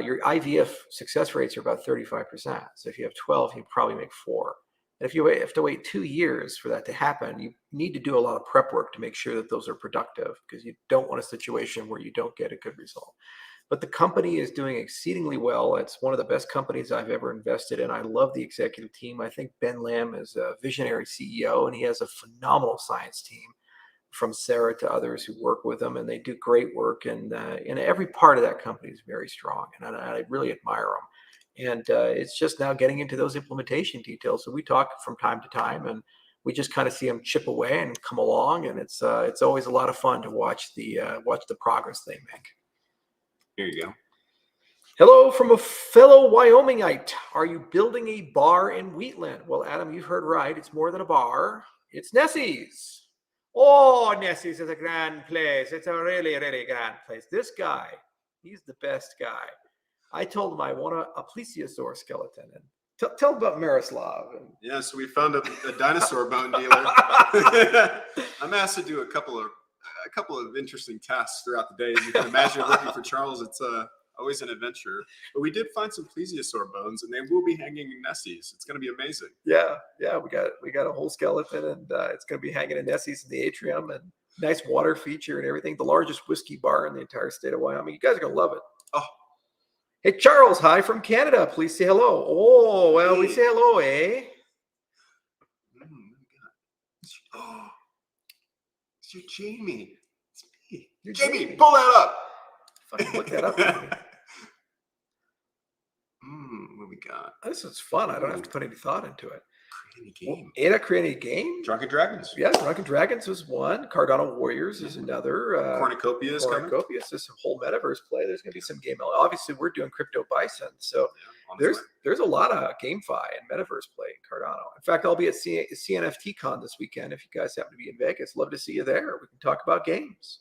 your IVF success rates are about 35%. So if you have 12, you probably make 4. And if you have to wait 2 years for that to happen, you need to do a lot of prep work to make sure that those are productive, because you don't want a situation where you don't get a good result. But the company is doing exceedingly well. It's one of the best companies I've ever invested in. I love the executive team. I think Ben Lamb is a visionary CEO, and he has a phenomenal science team, from Sarah to others who work with them, and they do great work. And every part of that company is very strong, and I really admire them. And it's just now getting into those implementation details. So we talk from time to time, and we just kind of see them chip away and come along. And it's always a lot of fun to watch the progress they make. Here you go. Hello from a fellow Wyomingite. Are you building a bar in Wheatland? Well, Adam, you've heard right. It's more than a bar. It's Nessie's. Oh, Nessie's is a grand place. It's a really, really grand place. This guy, he's the best guy. I told him I want a plesiosaur skeleton. And tell him about Miroslav. And Yeah, so we found a dinosaur bone dealer. I'm asked to do a couple of interesting tasks throughout the day. As you can imagine, working for Charles, it's always an adventure. But we did find some plesiosaur bones, and they will be hanging in Nessie's. It's going to be amazing. Yeah, we got a whole skeleton, and it's going to be hanging in Nessie's in the atrium, and nice water feature and everything. The largest whiskey bar in the entire state of Wyoming. You guys are going to love it. Oh. Hey, Charles, hi from Canada. Please say hello. Oh, well, we say hello, eh? Oh, it's your Jamie. It's me. You're Jamie, Jamie. pull that up. Fucking look that up. What we got? This is fun. I don't have to put any thought into it. Create any game. Ada, create any game? Drunken Dragons. Yeah, Drunken Dragons is one. Cardano Warriors is another. Cornucopia is coming. Cornucopia is a whole metaverse play. There's going to be some game. Obviously, we're doing Crypto Bison, so there's a lot of GameFi and metaverse play in Cardano. In fact, I'll be at CNFT Con this weekend. If you guys happen to be in Vegas, love to see you there. We can talk about games.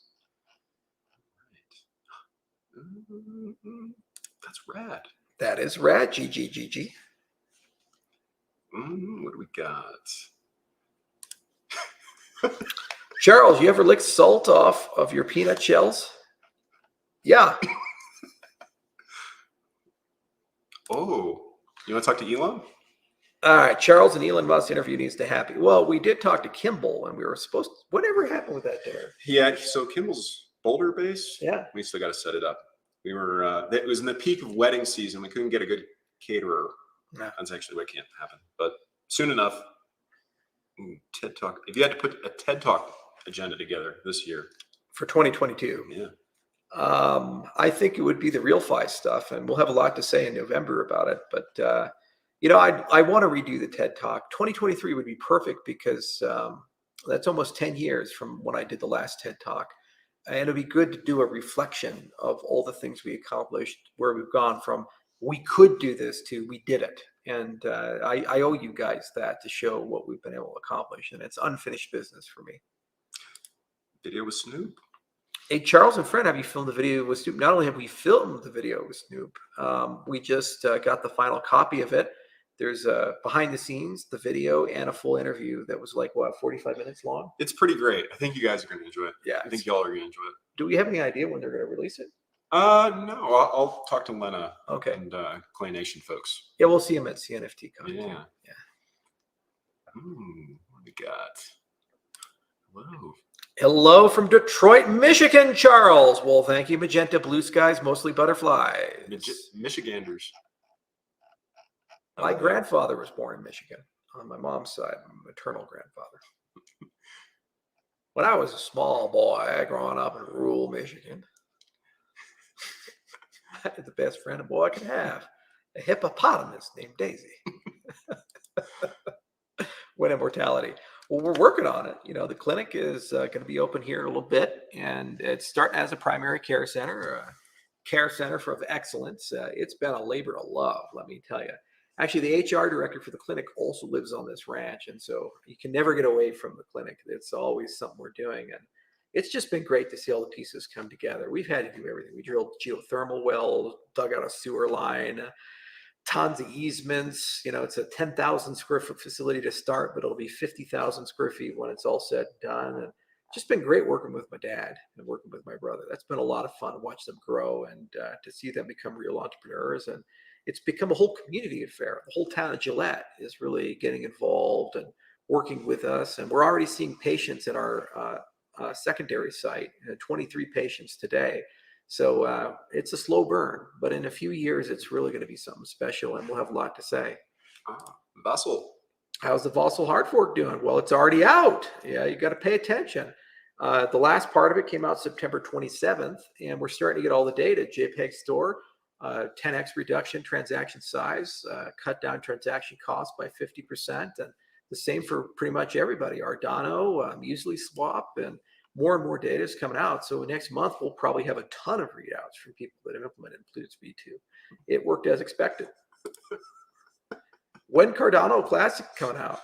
That's rad. That is rad. GG. What do we got? Charles, you ever lick salt off of your peanut shells? Yeah. Oh, you want to talk to Elon? All right, Charles and Elon Musk interview needs to happen. Well, we did talk to Kimball, and we were supposed to. Whatever happened with that dinner? Yeah, so Kimball's Boulder base. Yeah. We still got to set it up. We were, it was in the peak of wedding season. We couldn't get a good caterer. No. That's actually what can't happen. But soon enough, TED Talk. If you had to put a TED Talk agenda together this year For 2022. Yeah. I think it would be the real FI stuff, and we'll have a lot to say in November about it. But I want to redo the TED Talk. 2023 would be perfect because that's almost 10 years from when I did the last TED Talk, and it'd be good to do a reflection of all the things we accomplished, where we've gone from we could do this to we did it. And I owe you guys that to show what we've been able to accomplish, and it's unfinished business for me. Video with Snoop. Hey, Charles and Fred, have you filmed the video with Snoop? Not only have we filmed the video with Snoop, we just got the final copy of it. There's behind the scenes, the video, and a full interview that was 45 minutes long? It's pretty great. I think you guys are going to enjoy it. Yeah. I think y'all are going to enjoy it. Do we have any idea when they're going to release it? No. I'll talk to Lena and Clay Nation folks. Yeah, we'll see them at CNFT Con. Yeah. Yeah. What we got? Hello. Hello from Detroit, Michigan, Charles. Well, thank you. Magenta, blue skies, mostly butterflies. Michiganders. My grandfather was born in Michigan on my mom's side, my maternal grandfather. When I was a small boy growing up in rural Michigan, I had the best friend a boy could have, a hippopotamus named Daisy. When immortality. Well, we're working on it. The clinic is going to be open here in a little bit, and it's starting as a primary care center, a care center of excellence. It's been a labor of love, let me tell you. Actually, the HR director for the clinic also lives on this ranch, and so you can never get away from the clinic. It's always something we're doing, and it's just been great to see all the pieces come together. We've had to do everything. We drilled geothermal wells, dug out a sewer line, tons of easements. It's a 10,000 square foot facility to start, but it'll be 50,000 square feet when it's all said and done. And just been great working with my dad and working with my brother. That's been a lot of fun to watch them grow and to see them become real entrepreneurs. And it's become a whole community affair. The whole town of Gillette is really getting involved and working with us. And we're already seeing patients in our secondary site, 23 patients today. So it's a slow burn, but in a few years, it's really going to be something special, and we'll have a lot to say. Vassal. How's the Vossel hard fork doing? Well, it's already out. Yeah, you got to pay attention. The last part of it came out September 27th, and we're starting to get all the data. JPEG store, 10x reduction transaction size, cut down transaction cost by 50%, and the same for pretty much everybody. Cardano, Muesli Swap, and more data is coming out. So next month, we'll probably have a ton of readouts from people that have implemented Plutus V2. It worked as expected. When Cardano Classic coming out?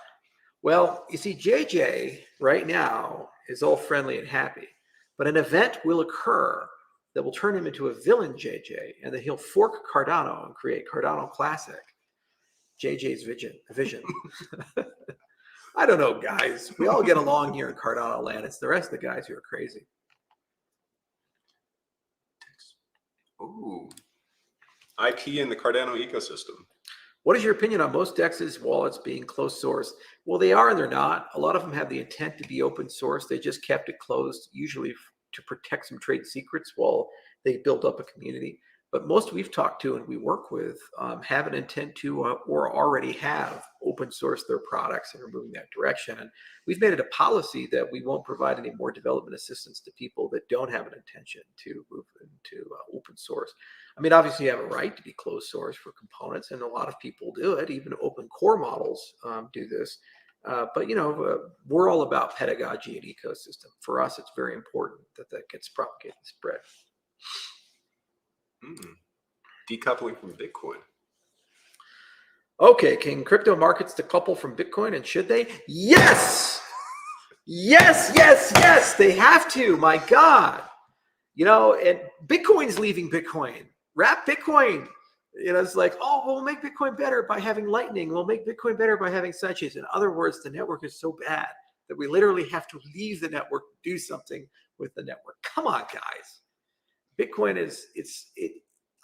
Well, you see, JJ right now is all friendly and happy, but an event will occur that will turn him into a villain JJ, and then he'll fork Cardano and create Cardano Classic. JJ's vision. I don't know, guys. We all get along here in Cardano land. It's the rest of the guys who are crazy. Ooh. IP in the Cardano ecosystem. What is your opinion on most DEXs wallets being closed source? Well, they are and they're not. A lot of them have the intent to be open source. They just kept it closed, usually to protect some trade secrets while they build up a community. But most we've talked to and we work with have an intent to or already have open source their products and are moving that direction. And we've made it a policy that we won't provide any more development assistance to people that don't have an intention to move into open source. I mean, obviously you have a right to be closed source for components, and a lot of people do it. Even open core models do this. But, we're all about pedagogy and ecosystem. For us, it's very important that that gets propagated and spread. Decoupling from Bitcoin. Okay, can crypto markets decouple from Bitcoin, and should they? Yes! Yes, they have to. My God. And Bitcoin's leaving Bitcoin. Wrap Bitcoin. It's like, oh, we'll make Bitcoin better by having Lightning. We'll make Bitcoin better by having Sidechains. In other words, the network is so bad that we literally have to leave the network, do something with the network. Come on, guys. Bitcoin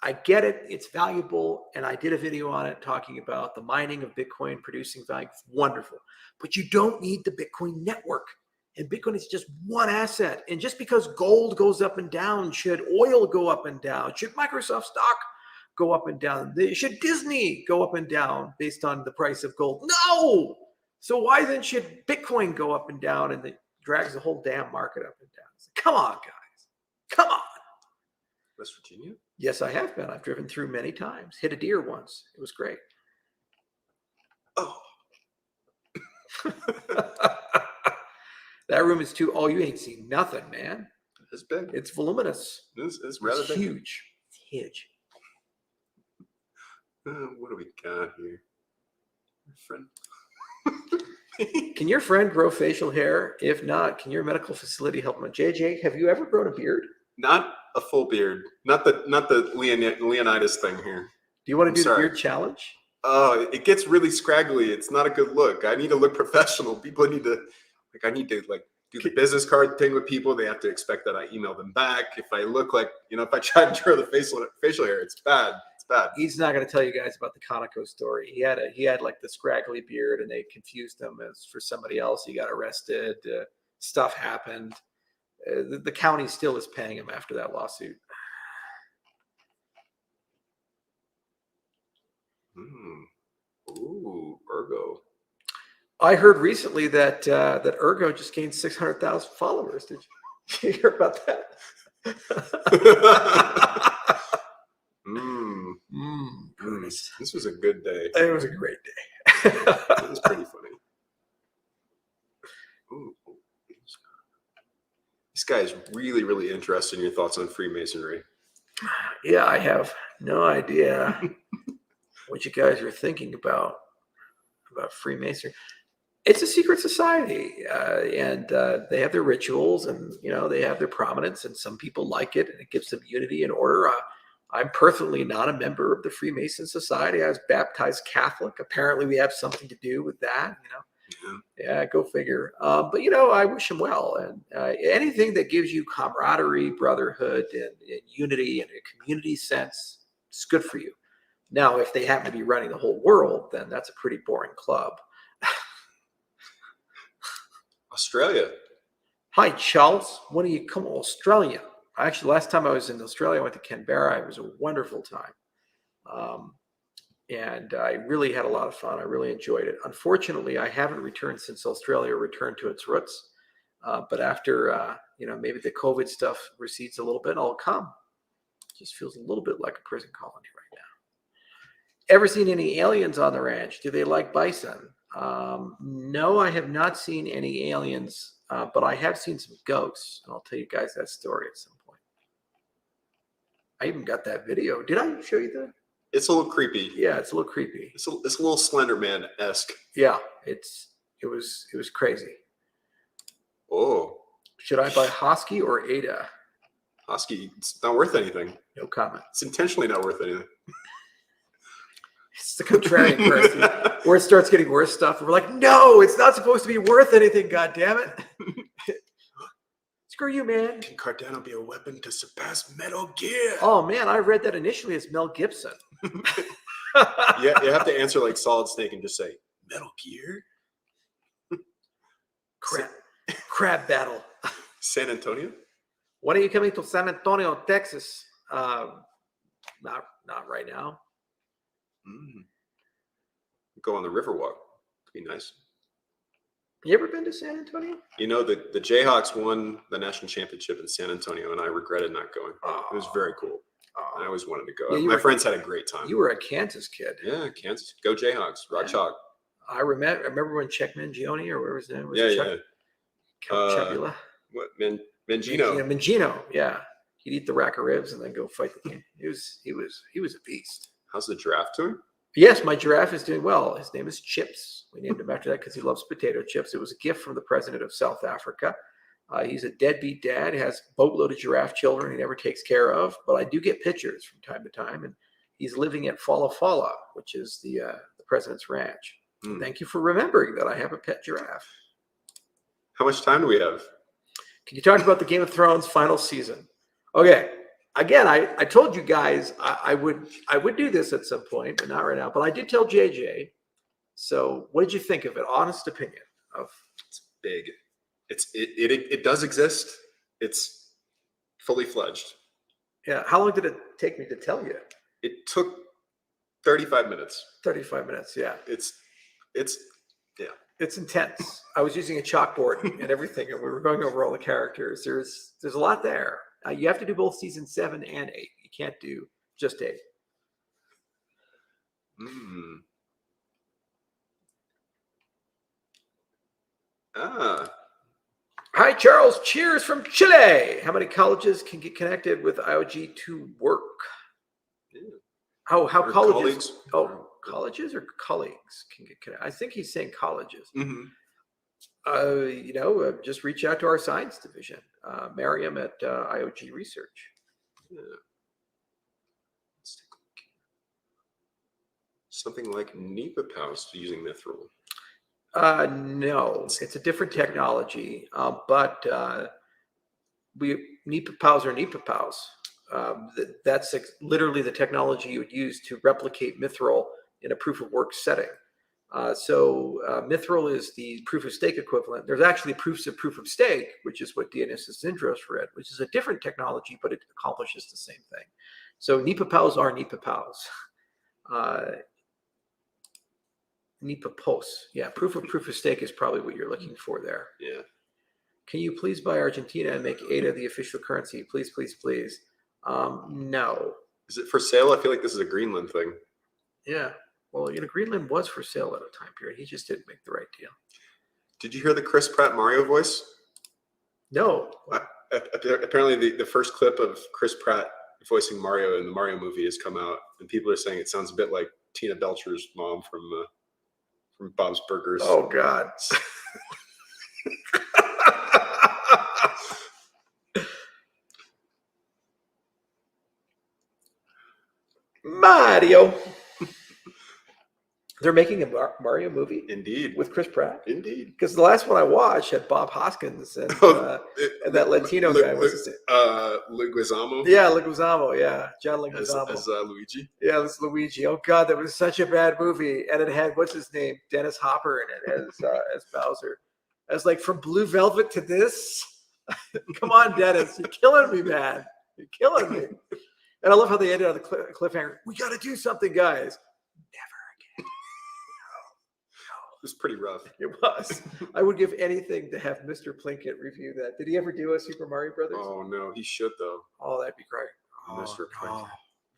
I get it. It's valuable. And I did a video on it talking about the mining of Bitcoin producing value. It's wonderful. But you don't need the Bitcoin network. And Bitcoin is just one asset. And just because gold goes up and down, should oil go up and down? Should Microsoft stock go up and down? Should Disney go up and down based on the price of gold? No! So why then should Bitcoin go up and down, and it drags the whole damn market up and down? So come on, guys. Come on. West Virginia? Yes, I have been. I've driven through many times. Hit a deer once. It was great. Oh. That room is too. Oh, you ain't seen nothing, man. It's big. It's voluminous. It's rather big. Huge. It's huge. What do we got here? Friend. Can your friend grow facial hair? If not, can your medical facility help him? JJ, have you ever grown a beard? Not a full beard. Not the Leonidas thing here. Do you want to do the beard challenge? Oh, it gets really scraggly. It's not a good look. I need to look professional. People need to I need to do the business card thing with people. They have to expect that I email them back. If I look like, if I try to draw the facial hair, it's bad. It's bad. He's not going to tell you guys about the Conoco story. He had like the scraggly beard, and they confused him as for somebody else. He got arrested. Stuff happened. The county still is paying him after that lawsuit. Ooh, Ergo. I heard recently that Ergo just gained 600,000 followers. Did you hear about that? Goodness. This was a good day. It was a great day. It was pretty funny. Ooh. This guy is really, really interested in your thoughts on Freemasonry. Yeah, I have no idea what you guys are thinking about Freemasonry. It's a secret society, and they have their rituals, and they have their prominence, and some people like it, and it gives them unity and order. I'm personally not a member of the Freemason Society. I was baptized Catholic. Apparently, we have something to do with that. Yeah, go figure. But I wish them well, and anything that gives you camaraderie, brotherhood, and unity, and a community sense, it's good for you. Now, if they happen to be running the whole world, then that's a pretty boring club. Australia. Hi, Charles. When are you come to Australia? Actually, last time I was in Australia, I went to Canberra. It was a wonderful time. And I really had a lot of fun. I really enjoyed it. Unfortunately, I haven't returned since Australia returned to its roots. But after, maybe the COVID stuff recedes a little bit, I'll come. It just feels a little bit like a prison colony right now. Ever seen any aliens on the ranch? Do they like bison? No, I have not seen any aliens, but I have seen some ghosts. And I'll tell you guys that story at some point. I even got that video. Did I show you that? It's a little creepy. Yeah, it's a little creepy. It's a little Slender Man-esque. Yeah, It was crazy. Oh, Should I buy Hosky or Ada? Hosky, it's not worth anything. No comment. It's intentionally not worth anything. It's the contrarian person, where it starts getting worse stuff. And we're like, no, it's not supposed to be worth anything, God damn it. Screw you, man. Can Cardano be a weapon to surpass Metal Gear? Oh, man, I read that initially as Mel Gibson. Yeah, you have to answer like Solid Snake and just say, Metal Gear? Crab battle. San Antonio? When are you coming to San Antonio, Texas? Not right now. Go on the Riverwalk. It'd be nice. You ever been to San Antonio? You know, the Jayhawks won the national championship in San Antonio, and I regretted not going. It was very cool. I always wanted to go. Yeah, My friends had a great time. You were a Kansas kid. Yeah, Kansas. Go Jayhawks. Rock Chalk. I remember when Czech Mangione, or whatever his name was. Yeah. Chapula. What? Mangino. Mangino. Yeah. He'd eat the rack of ribs and then go fight the king. He was a beast. How's the giraffe doing? Yes, my giraffe is doing well. His name is Chips. We named him after that because he loves potato chips. It was a gift from the president of South Africa. He's a deadbeat dad. He has a boatload of giraffe children he never takes care of. But I do get pictures from time to time. And he's living at Fala Fala, which is the president's ranch. Thank you for remembering that I have a pet giraffe. How much time do we have? Can you talk about the Game of Thrones final season? Okay. Again, I told you guys I would do this at some point, but not right now. But I did tell JJ. So what did you think of it? Honest opinion of. It's big. It does exist. It's fully fledged. Yeah. How long did it take me to tell you? It took 35 minutes. 35 minutes. Yeah. It's intense. I was using a chalkboard and everything, and we were going over all the characters. There's a lot there. You have to do both season 7 and 8. You can't do just 8. Hi, Charles. Cheers from Chile. How many colleges can get connected with IOG to work? How colleges? Colleagues? Colleges or colleagues can get connected. I think he's saying colleges. Just reach out to our science division. Miriam at IOG Research. Yeah. Let's take a look here. Something like NEPA Pouse using mithril. No, it's a different technology, but NEPA Pouse or NEPA Pouse. That's literally the technology you would use to replicate mithril in a proof of work setting. Mithril is the proof of stake equivalent. There's actually proofs of proof of stake, which is what Dionysius Zindros read, which is a different technology, but it accomplishes the same thing. So NEPA Pouse are NEPA Pouse. NEPA POS. Yeah, proof of stake is probably what you're looking for there. Yeah. Can you please buy Argentina and make ADA the official currency? Please, please, please. No. Is it for sale? I feel like this is a Greenland thing. Yeah. Well, Greenland was for sale at a time period. He just didn't make the right deal. Did you hear the Chris Pratt Mario voice? No. Apparently, the first clip of Chris Pratt voicing Mario in the Mario movie has come out, and people are saying it sounds a bit like Tina Belcher's mom from Bob's Burgers. Oh, God. Mario. They're making a Mario movie? Indeed. With Chris Pratt? Indeed. Because the last one I watched had Bob Hoskins and that Latino guy. What's his name? Leguizamo. Yeah, Leguizamo. Yeah, John Leguizamo. As Luigi. Yeah, this Luigi. Oh, God, that was such a bad movie. And it had, what's his name? Dennis Hopper in it as Bowser. As like from Blue Velvet to this. Come on, Dennis. You're killing me, man. You're killing me. And I love how they ended on the cliffhanger. We got to do something, guys. Never again. It was pretty rough. It was. I would give anything to have Mr. Plinkett review that. Did he ever do a Super Mario Brothers? Oh, no. He should, though. Oh, that'd be great. Mr. Plinkett.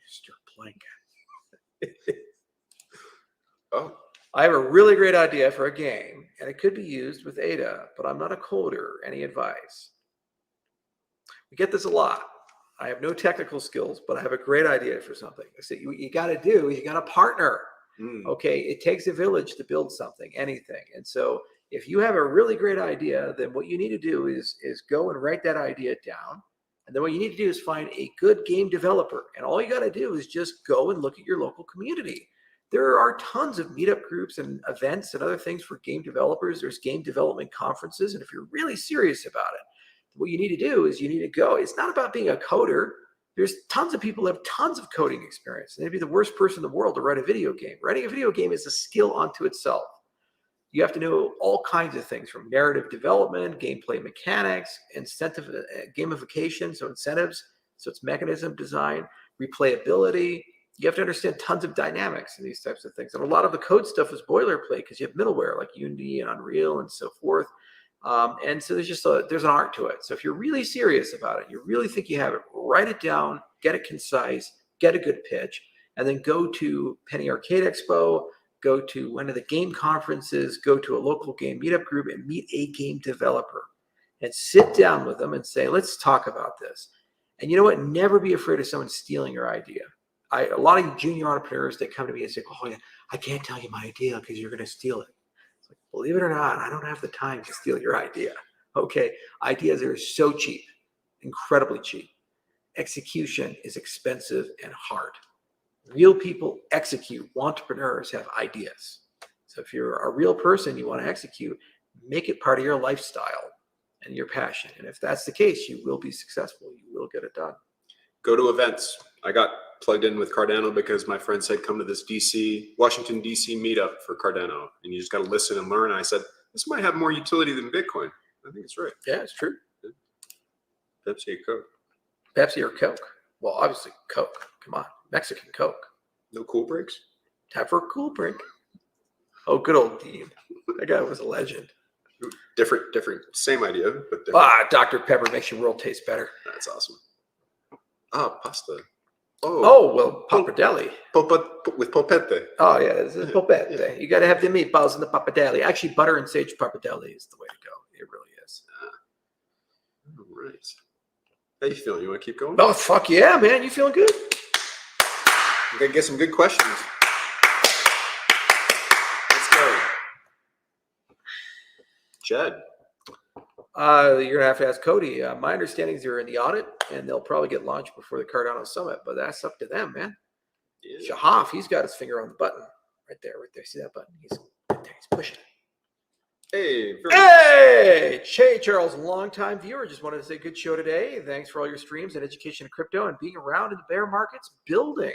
Mr. Plinkett. Oh. I have a really great idea for a game, and it could be used with Ada, but I'm not a coder. Any advice? We get this a lot. I have no technical skills, but I have a great idea for something. I said, you got to partner. Okay. It takes a village to build something, anything. And so If you have a really great idea, then what you need to do is go and write that idea down. And then what you need to do is find a good game developer. And all you got to do is just go and look at your local community. There are tons of meetup groups and events and other things for game developers. There's game development conferences. And if you're really serious about it, what you need to do is you need to go. It's not about being a coder. There's tons of people who have tons of coding experience. And they'd be the worst person in the world to write a video game. Writing a video game is a skill unto itself. You have to know all kinds of things from narrative development, gameplay mechanics, incentive gamification, so incentives, so it's mechanism design, replayability. You have to understand tons of dynamics in these types of things. And a lot of the code stuff is boilerplate because you have middleware like Unity and Unreal and so forth. And so there's an art to it. So if you're really serious about it, you really think you have it, write it down, get it concise, get a good pitch, and then go to Penny Arcade Expo, go to one of the game conferences, go to a local game meetup group and meet a game developer and sit down with them and say, let's talk about this. And you know what? Never be afraid of someone stealing your idea. A lot of junior entrepreneurs, they come to me and say, oh, yeah, I can't tell you my idea because you're going to steal it. It's like, believe it or not, I don't have the time to steal your idea. Okay. Ideas are so cheap, incredibly cheap. Execution is expensive and hard. Real people execute. Entrepreneurs have ideas. So if you're a real person, you want to execute, make it part of your lifestyle and your passion. And if that's the case, you will be successful. You will get it done. Go to events. I got plugged in with Cardano because my friend said, come to this Washington, D.C. meetup for Cardano. And you just got to listen and learn. And I said, this might have more utility than Bitcoin. I think it's right. Yeah, it's true. Pepsi or Coke? Pepsi or Coke? Well, obviously Coke. Come on. Mexican Coke. No cool breaks? Time for a cool break. Oh, good old Dean. That guy was a legend. Different. Same idea, but different. Dr. Pepper makes your world taste better. That's awesome. Pasta. Oh, well, pappardelle. With popette. Oh, yeah, this is popette. Yeah. You got to have the meatballs in the pappardelle. Actually, butter and sage pappardelle is the way to go. It really is. All right. How you feeling? You want to keep going? Oh, fuck yeah, man. You feeling good? I'm going to get some good questions. Let's go. Jed. You're going to have to ask Cody. My understanding is they're in the audit, and they'll probably get launched before the Cardano Summit, but that's up to them, man. Yeah. Shahaf, he's got his finger on the button. Right there. See that button? He's right there. He's pushing it. Hey, Che Charles, longtime viewer. Just wanted to say good show today. Thanks for all your streams and education in crypto and being around in the bear markets building.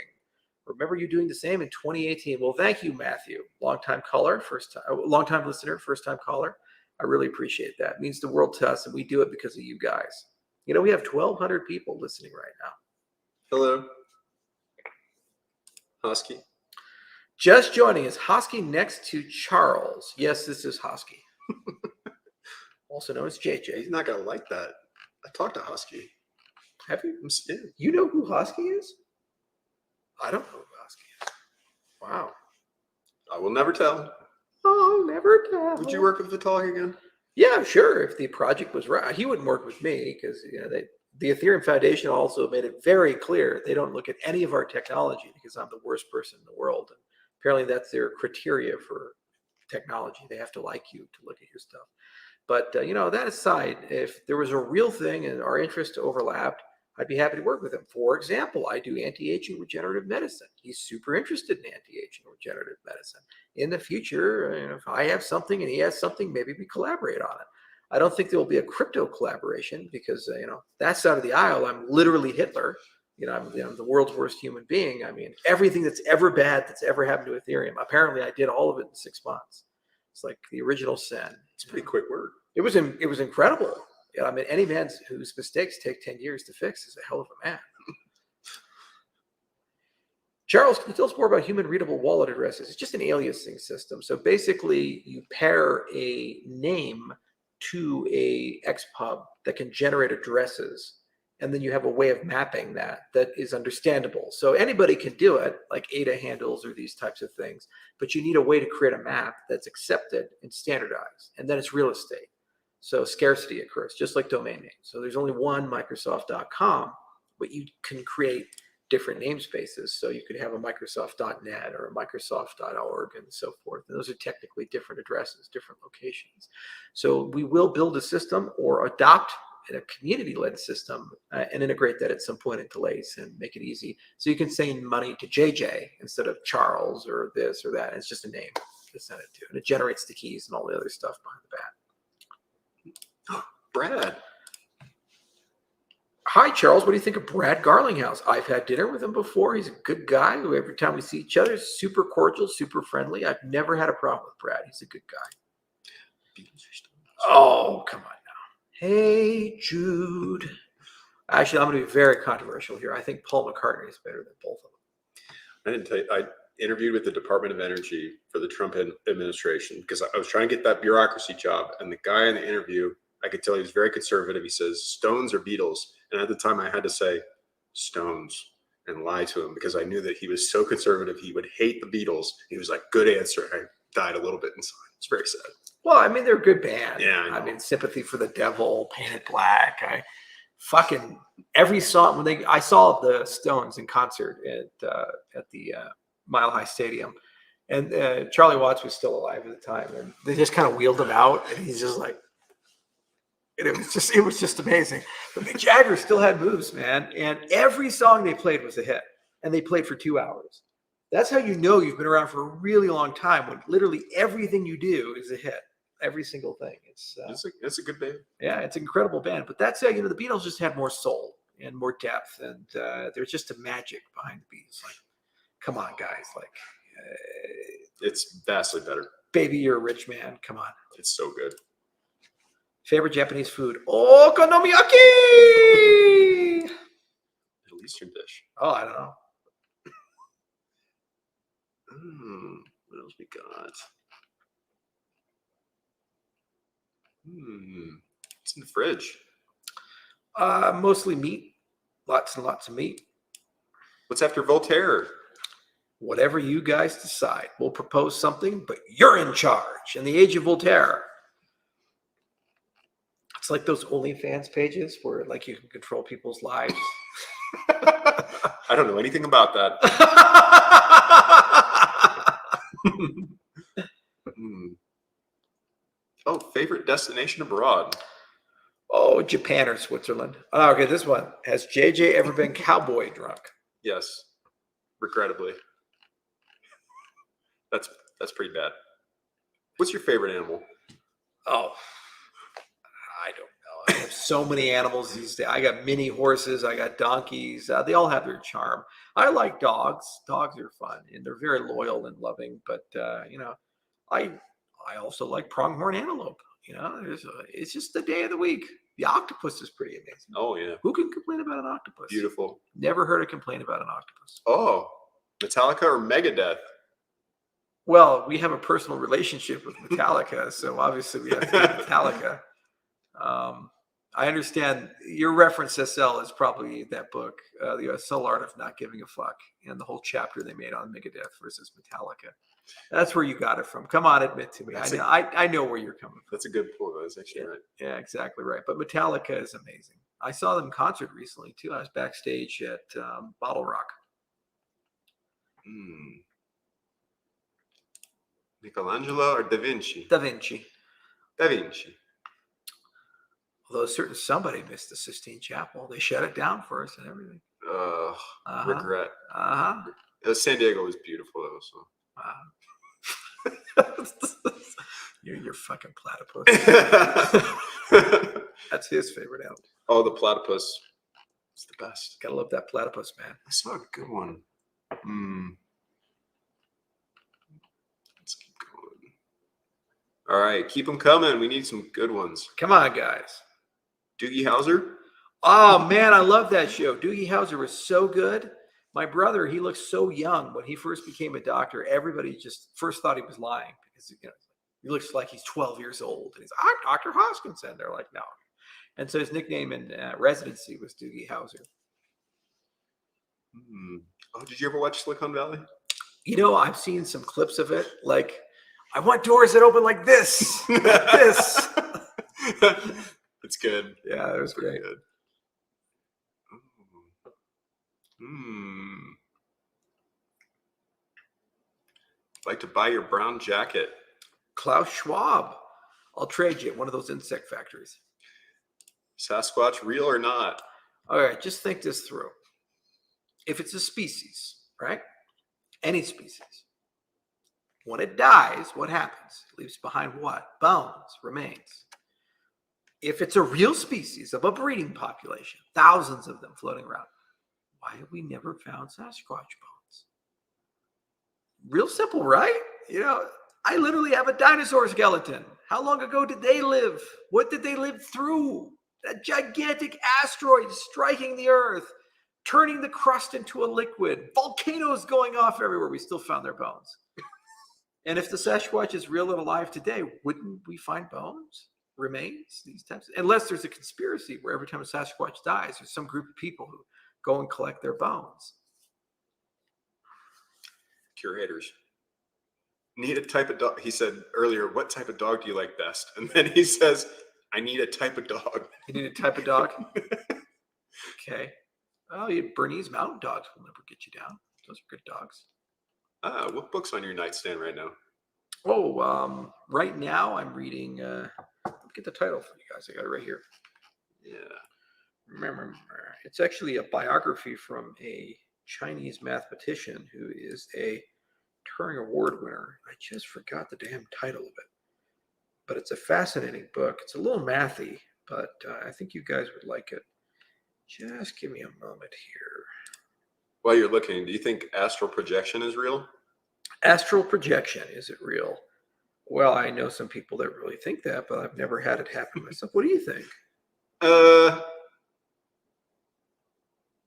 Remember you doing the same in 2018. Well, thank you, Matthew. Longtime listener, first time caller. I really appreciate that. It means the world to us, and we do it because of you guys. You know, we have 1,200 people listening right now. Hello. Hosky. Just joining us, Hosky next to Charles. Yes, this is Hosky. Also known as JJ. He's not going to like that. I talked to Hosky. Have you? Yeah. You know who Hosky is? I don't know who Hosky is. Wow. I will never tell. I'll never tell. Would you work with Vitalik again? Yeah, sure. If the project was right, he wouldn't work with me because the Ethereum Foundation also made it very clear they don't look at any of our technology because I'm the worst person in the world. And apparently, that's their criteria for technology. They have to like you to look at your stuff. But that aside, if there was a real thing and our interests overlapped, I'd be happy to work with him. For example, I do anti-aging regenerative medicine. He's super interested in anti-aging regenerative medicine. In the future, if I have something and he has something, maybe we collaborate on it. I don't think there will be a crypto collaboration because, that side of the aisle, I'm literally Hitler. I'm the world's worst human being. I mean, everything that's ever bad that's ever happened to Ethereum, apparently I did all of it in 6 months. It's like the original sin. It's pretty quick work. It was incredible. I mean, any man whose mistakes take 10 years to fix is a hell of a man. Charles, can you tell us more about human readable wallet addresses? It's just an aliasing system. So basically, you pair a name to a XPub that can generate addresses, and then you have a way of mapping that is understandable. So anybody can do it, like ADA handles or these types of things, but you need a way to create a map that's accepted and standardized, and then it's real estate. So scarcity occurs, just like domain names. So there's only one Microsoft.com, but you can create different namespaces. So you could have a Microsoft.net or a Microsoft.org and so forth. And those are technically different addresses, different locations. So we will build a system or adopt a community-led system and integrate that at some point into Lace and make it easy. So you can send money to JJ instead of Charles or this or that. It's just a name to send it to. And it generates the keys and all the other stuff behind the bat. Brad. Hi, Charles. What do you think of Brad Garlinghouse? I've had dinner with him before. He's a good guy who every time we see each other is super cordial, super friendly. I've never had a problem with Brad. He's a good guy. Oh, come on now. Hey, Jude. Actually, I'm going to be very controversial here. I think Paul McCartney is better than both of them. I didn't tell you, I interviewed with the Department of Energy for the Trump administration because I was trying to get that bureaucracy job. And the guy in the interview, I could tell he was very conservative. He says, Stones or Beatles? And at the time I had to say Stones and lie to him because I knew that he was so conservative. He would hate the Beatles. He was like, good answer. I died a little bit inside. It's very sad. Well, I mean, they're a good band. Yeah, I mean, Sympathy for the Devil, Painted Black. I fucking every song I saw the Stones in concert at the Mile High Stadium, and Charlie Watts was still alive at the time, and they just kind of wheeled him out, and he's just like, and it was just amazing. But Mick Jagger still had moves, man, and every song they played was a hit, and they played for 2 hours. That's how you know you've been around for a really long time, when literally everything you do is a hit. Every single thing. It's a good band. Yeah, it's an incredible band. But that's the Beatles just had more soul and more depth, and there's just a magic behind the Beatles. Like, come on, guys! Like, it's vastly better. Baby, you're a rich man. Come on. It's so good. Favorite Japanese food? Okonomiyaki. Middle Eastern dish. Oh, I don't know. What else we got? It's in the fridge. Mostly meat. Lots and lots of meat. What's after Voltaire? Whatever you guys decide. We'll propose something, but you're in charge. In the age of Voltaire. It's like those OnlyFans pages where like you can control people's lives. I don't know anything about that. Oh, favorite destination abroad? Oh, Japan or Switzerland. Oh, okay, this one. Has JJ ever been cowboy drunk? Yes, regrettably. That's pretty bad. What's your favorite animal? Oh, I don't know. I have so many animals these days. I got mini horses. I got donkeys. They all have their charm. I like dogs. Dogs are fun, and they're very loyal and loving. But, I also like pronghorn antelope. It's just the day of the week. The octopus is pretty amazing. Oh, yeah. Who can complain about an octopus? Beautiful. Never heard a complaint about an octopus. Oh, Metallica or Megadeth? Well, we have a personal relationship with Metallica, so obviously we have to get Metallica. I understand your reference SL is probably that book, The Subtle Art of Not Giving a Fuck, and the whole chapter they made on Megadeth versus Metallica. That's where you got it from. Come on, admit to me. I know where you're coming from. That's a good pull. That's actually right. Yeah, exactly right. But Metallica is amazing. I saw them in concert recently, too. I was backstage at Bottle Rock. Michelangelo or Da Vinci? Da Vinci. Da Vinci. Although a certain somebody missed the Sistine Chapel. They shut it down for us and everything. Regret. San Diego was beautiful, though. So. You're fucking platypus. That's his favorite animal. Oh, the platypus. It's the best. Gotta love that platypus, man. I saw a good one. Let's keep going. All right, keep them coming. We need some good ones. Come on, guys. Doogie Howser. Oh, man, I love that show. Doogie Howser was so good. My brother, he looks so young. When he first became a doctor, everybody just first thought he was lying because he looks like he's 12 years old. And he's, I'm Dr. Hoskinson. They're like, no. And so his nickname in residency was Doogie Howser. Oh, did you ever watch Silicon Valley? I've seen some clips of it. Like, I want doors that open like this. Like this. It's good. Yeah, it was great. Good. Like to buy your brown jacket. Klaus Schwab. I'll trade you at one of those insect factories. Sasquatch, real or not? All right, just think this through. If it's a species, right? Any species. When it dies, what happens? It leaves behind what? Bones, remains. If it's a real species of a breeding population, thousands of them floating around, why have we never found Sasquatch bones? Real simple, right? I literally have a dinosaur skeleton. How long ago did they live? What did they live through? That gigantic asteroid striking the Earth, turning the crust into a liquid, volcanoes going off everywhere. We still found their bones. And if the Sasquatch is real and alive today, wouldn't we find bones, remains, these types? Unless there's a conspiracy where every time a Sasquatch dies, there's some group of people who go and collect their bones. Curators. Need a type of dog. He said earlier, what type of dog do you like best? And then he says, I need a type of dog. You need a type of dog? Okay. Oh, Bernese Mountain Dogs will never get you down. Those are good dogs. What book's on your nightstand right now? Oh, right now I'm reading, let me get the title for you guys. I got it right here. Yeah. Remember, it's actually a biography from a Chinese mathematician who is a Turing Award winner. I just forgot the damn title of it. But it's a fascinating book. It's a little mathy, but I think you guys would like it. Just give me a moment here. While you're looking, do you think astral projection is real? Astral projection, is it real? Well, I know some people that really think that, but I've never had it happen myself. What do you think?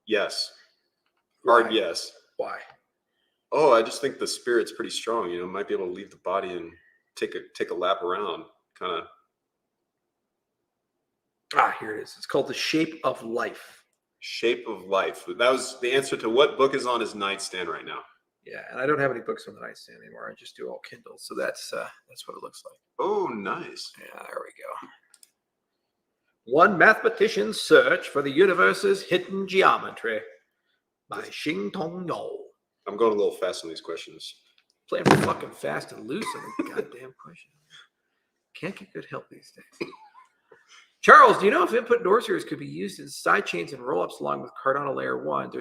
Yes. Hard yes. Why? Oh, I just think the spirit's pretty strong. Might be able to leave the body and take a lap around, kind of. Here it is. It's called The Shape of Life. Shape of Life. That was the answer to what book is on his nightstand right now. Yeah, and I don't have any books on the nightstand anymore. I just do all Kindle, so that's what it looks like. Oh, nice. Yeah, there we go. One Mathematician's Search for the Universe's Hidden Geometry by Xing Tong No. I'm going a little fast on these questions. Playing fucking fast and loose on the goddamn question. Can't get good help these days. Charles, do you know if input endorsers could be used in sidechains and rollups along with Cardano layer 1?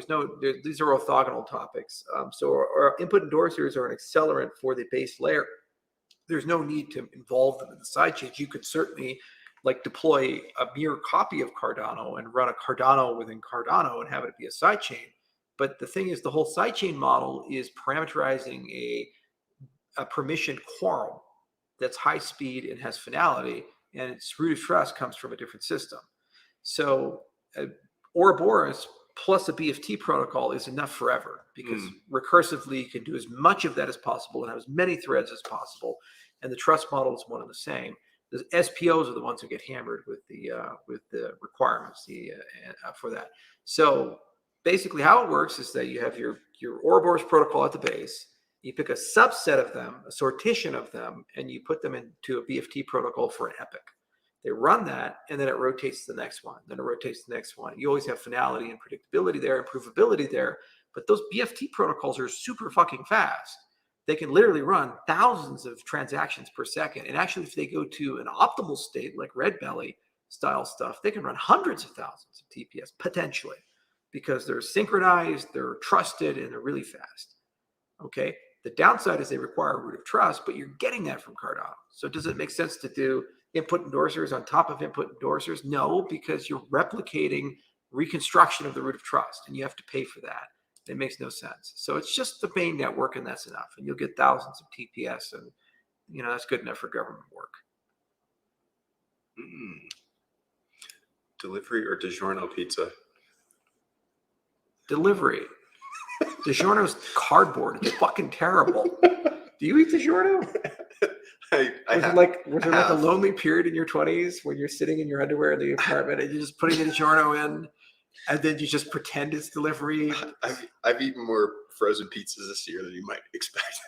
These are orthogonal topics. Or input endorsers are an accelerant for the base layer. There's no need to involve them in the sidechains. You could certainly deploy a mere copy of Cardano and run a Cardano within Cardano and have it be a sidechain. But the thing is, the whole sidechain model is parameterizing a permission quorum that's high speed and has finality, and its root of trust comes from a different system. So Ouroboros plus a BFT protocol is enough forever, because recursively you can do as much of that as possible and have as many threads as possible, and the trust model is one and the same. The SPOs are the ones who get hammered with the requirements for that. So basically how it works is that you have your Ouroboros protocol at the base. You pick a subset of them, a sortition of them, and you put them into a BFT protocol for an epoch. They run that, and then it rotates to the next one. Then it rotates to the next one. You always have finality and predictability there, and provability there. But those BFT protocols are super fucking fast. They can literally run thousands of transactions per second. And actually, if they go to an optimal state, like Red Belly style stuff, they can run hundreds of thousands of TPS, potentially, because they're synchronized, they're trusted, and they're really fast. Okay? The downside is they require a root of trust, but you're getting that from Cardano. So does it make sense to do input endorsers on top of input endorsers? No, because you're replicating reconstruction of the root of trust, and you have to pay for that. It makes no sense. So it's just the main network, and that's enough. And you'll get thousands of TPS, and that's good enough for government work. Delivery or DiGiorno pizza? Delivery. DiGiorno's cardboard. It's fucking terrible. Do you eat DiGiorno? Was there a lonely period in your 20s when you're sitting in your underwear in the apartment and you're just putting the DiGiorno in, and then you just pretend it's delivery? I've eaten more frozen pizzas this year than you might expect.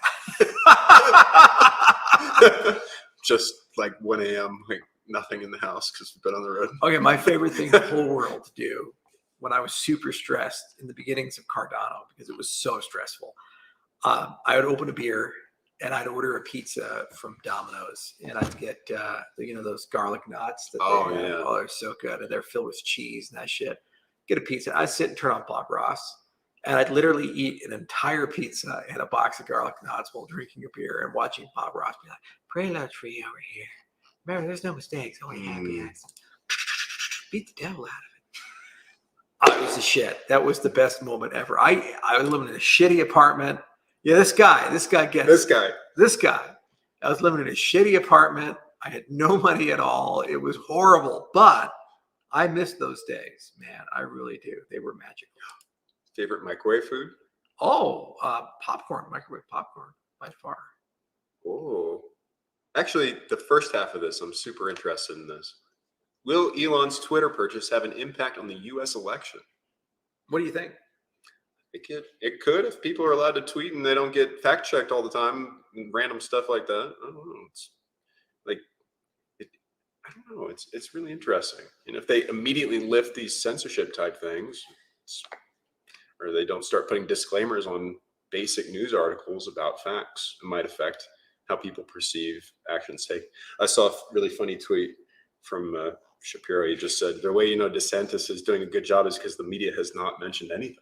Just 1 a.m., nothing in the house because we've been on the road. Okay, my favorite thing in the whole world to do when I was super stressed in the beginnings of Cardano, because it was so stressful, I would open a beer and I'd order a pizza from Domino's, and I'd get those garlic knots that Oh, they have. yeah. Oh, they're so good, and they're filled with cheese and that shit. Get a pizza. I'd sit and turn on Bob Ross, and I'd literally eat an entire pizza and a box of garlic knots while drinking a beer and watching Bob Ross be like, "Pray large for you over here. Remember, there's no mistakes, only happy accidents. Beat the devil out of it." Oh, it was a shit. That was the best moment ever. I was living in a shitty apartment. Yeah, this guy gets This guy. this guy. I was living in a shitty apartment. I had no money at all. It was horrible, but I miss those days, man. I really do. They were magical. Favorite microwave food? Oh, popcorn, microwave popcorn, by far. Oh, actually, the first half of this, I'm super interested in this. Will Elon's Twitter purchase have an impact on the U.S. election? What do you think? It could if people are allowed to tweet and they don't get fact checked all the time and random stuff like that. I don't know. It's like I don't know. It's really interesting. And if they immediately lift these censorship type things, or they don't start putting disclaimers on basic news articles about facts, it might affect how people perceive actions taken. I saw a really funny tweet from Shapiro. He just said, the way you know DeSantis is doing a good job is because the media has not mentioned anything.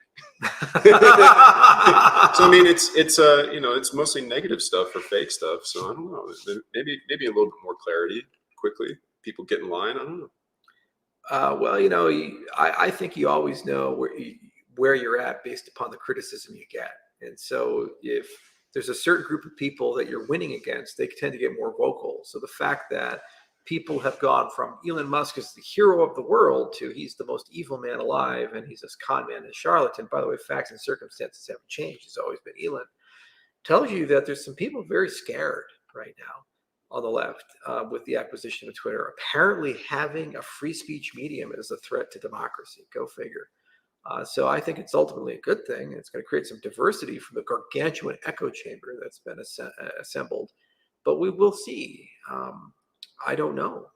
So I mean, it's mostly negative stuff or fake stuff. So I don't know. Maybe a little bit more clarity quickly. People get in line. I don't know. Well, I think you always know where you're at based upon the criticism you get. And so if there's a certain group of people that you're winning against, they tend to get more vocal. So the fact that people have gone from Elon Musk as the hero of the world to he's the most evil man alive and he's this con man and charlatan. By the way, facts and circumstances haven't changed. He's always been Elon. Tells you that there's some people very scared right now on the left with the acquisition of Twitter. Apparently having a free speech medium is a threat to democracy. Go figure. So I think it's ultimately a good thing. It's going to create some diversity from the gargantuan echo chamber that's been assembled. But we will see. I don't know.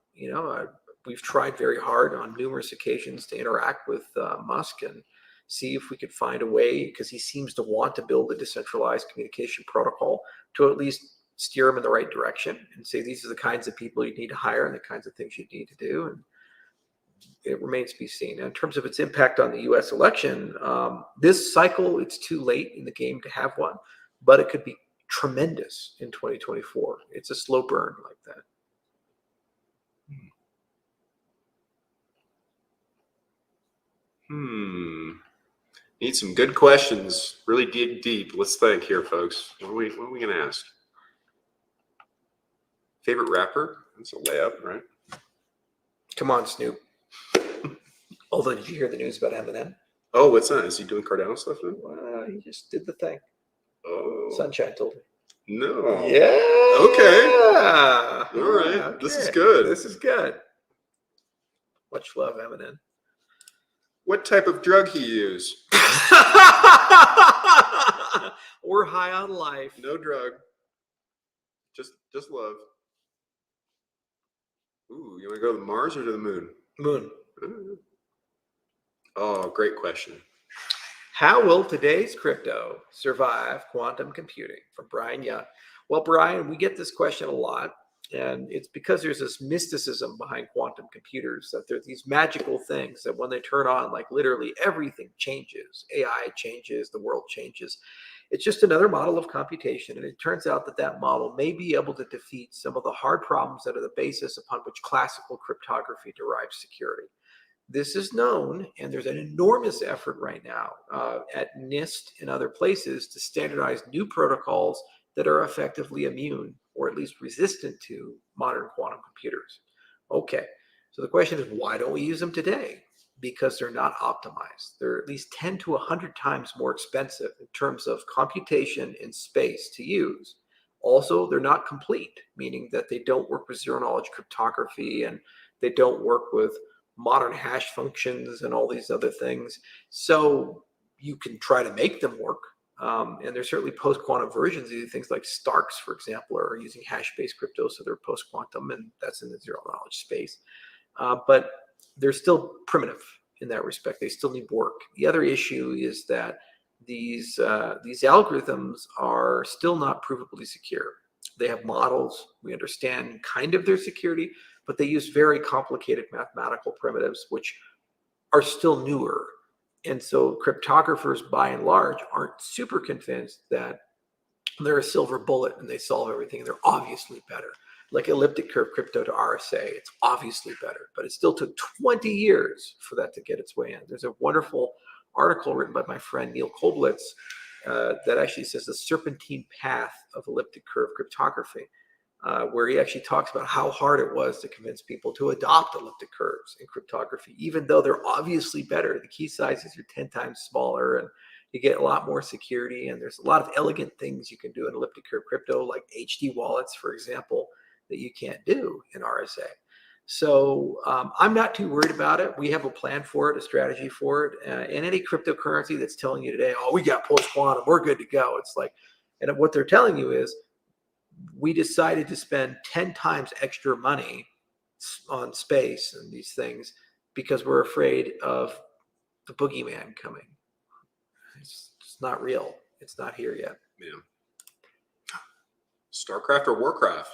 We've tried very hard on numerous occasions to interact with Musk and see if we could find a way, because he seems to want to build a decentralized communication protocol to at least steer him in the right direction and say these are the kinds of people you need to hire and the kinds of things you need to do. And it remains to be seen. In terms of its impact on the U.S. election, this cycle, it's too late in the game to have one, but it could be tremendous in 2024. It's a slow burn like that. Need some good questions. Really dig deep. Let's think here, folks. What are we going to ask? Favorite rapper? That's a layup, right? Come on, Snoop. Although, did you hear the news about Eminem? Oh, what's that? Is he doing Cardano stuff now? Well, he just did the thing. Oh. Sunshine told me. No. Yeah. Okay. All right. Okay. This is good. This is good. Much love, Eminem. What type of drug he use? We're high on life. No drug. Just love. Ooh, you want to go to Mars or to the moon? Moon. Oh, great question. How will today's crypto survive quantum computing? From Brian Young. Well, Brian, we get this question a lot, and it's because there's this mysticism behind quantum computers, that they're these magical things that when they turn on, like literally everything changes. AI changes, the world changes. It's just another model of computation, and it turns out that that model may be able to defeat some of the hard problems that are the basis upon which classical cryptography derives security. This is known, and there's an enormous effort right now at NIST and other places to standardize new protocols that are effectively immune or at least resistant to modern quantum computers. Okay, so the question is, why don't we use them today? Because they're not optimized. They're at least 10 to 100 times more expensive in terms of computation and space to use. Also, they're not complete, meaning that they don't work with zero-knowledge cryptography and they don't work with modern hash functions and all these other things. So you can try to make them work. And there's certainly post-quantum versions of these things like Starks, for example, are using hash-based crypto, so they're post-quantum, and that's in the zero-knowledge space. But they're still primitive in that respect. They still need work. The other issue is that these algorithms are still not provably secure. They have models. We understand kind of their security, but they use very complicated mathematical primitives, which are still newer. And so cryptographers, by and large, aren't super convinced that they're a silver bullet and they solve everything. They're obviously better. Like elliptic curve crypto to RSA, it's obviously better, but it still took 20 years for that to get its way in. There's a wonderful article written by my friend Neil Koblitz that actually says the serpentine path of elliptic curve cryptography, where he actually talks about how hard it was to convince people to adopt elliptic curves in cryptography, even though they're obviously better. The key sizes are 10 times smaller and you get a lot more security. And there's a lot of elegant things you can do in elliptic curve crypto, like HD wallets, for example, that you can't do in RSA. So I'm not too worried about it. We have a plan for it, a strategy for it. And any cryptocurrency that's telling you today, oh, we got post-quantum, we're good to go. It's like, and what they're telling you is, we decided to spend 10 times extra money on space and these things because we're afraid of the boogeyman coming. It's not real. It's not here yet. Yeah. StarCraft or Warcraft?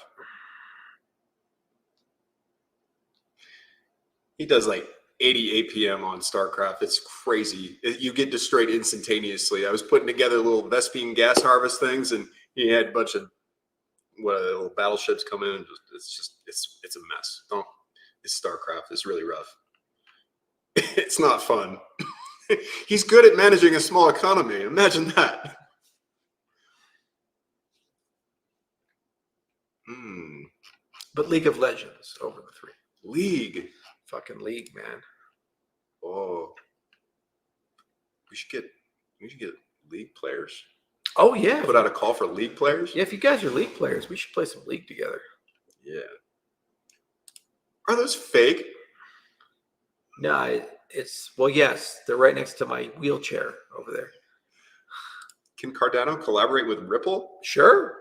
He does like 80 APM on StarCraft. It's crazy. You get destroyed instantaneously. I was putting together little Vespine gas harvest things, and he had a bunch of little battleships come in. It's a mess. It's StarCraft. It's really rough. It's not fun. He's good at managing a small economy. Imagine that. But League of Legends over the three. League. Fucking League, man. Oh. We should get League players. Oh, yeah. Put out a call for League players. Yeah, if you guys are League players, we should play some League together. Yeah. Are those fake? No, well, yes. They're right next to my wheelchair over there. Can Cardano collaborate with Ripple? Sure.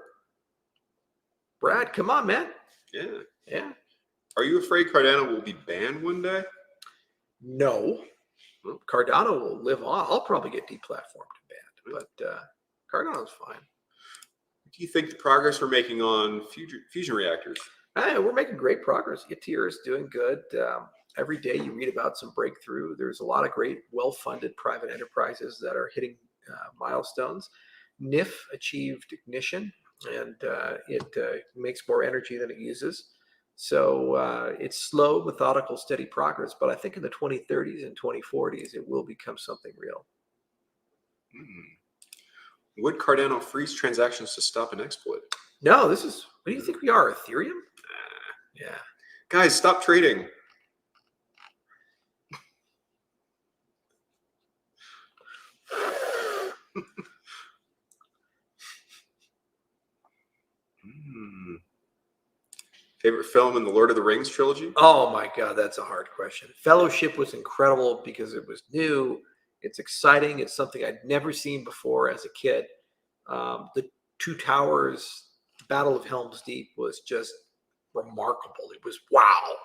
Brad, come on, man. Yeah. Yeah. Are you afraid Cardano will be banned one day? No. Well, Cardano will live on. I'll probably get deplatformed and banned, but Cardano's fine. Do you think the progress we're making on fusion reactors? We're making great progress. Yeti is doing good. Every day you read about some breakthrough. There's a lot of great, well-funded private enterprises that are hitting milestones. NIF achieved ignition, and it makes more energy than it uses. So it's slow, methodical, steady progress. But I think in the 2030s and 2040s, it will become something real. Would Cardano freeze transactions to stop an exploit? No, what do you think we are, Ethereum? Yeah. Guys, stop trading. Favorite film in the Lord of the Rings trilogy? Oh my God, that's a hard question. Fellowship was incredible because it was new. It's exciting. It's something I'd never seen before as a kid. The Two Towers, Battle of Helm's Deep was just remarkable. It was wow.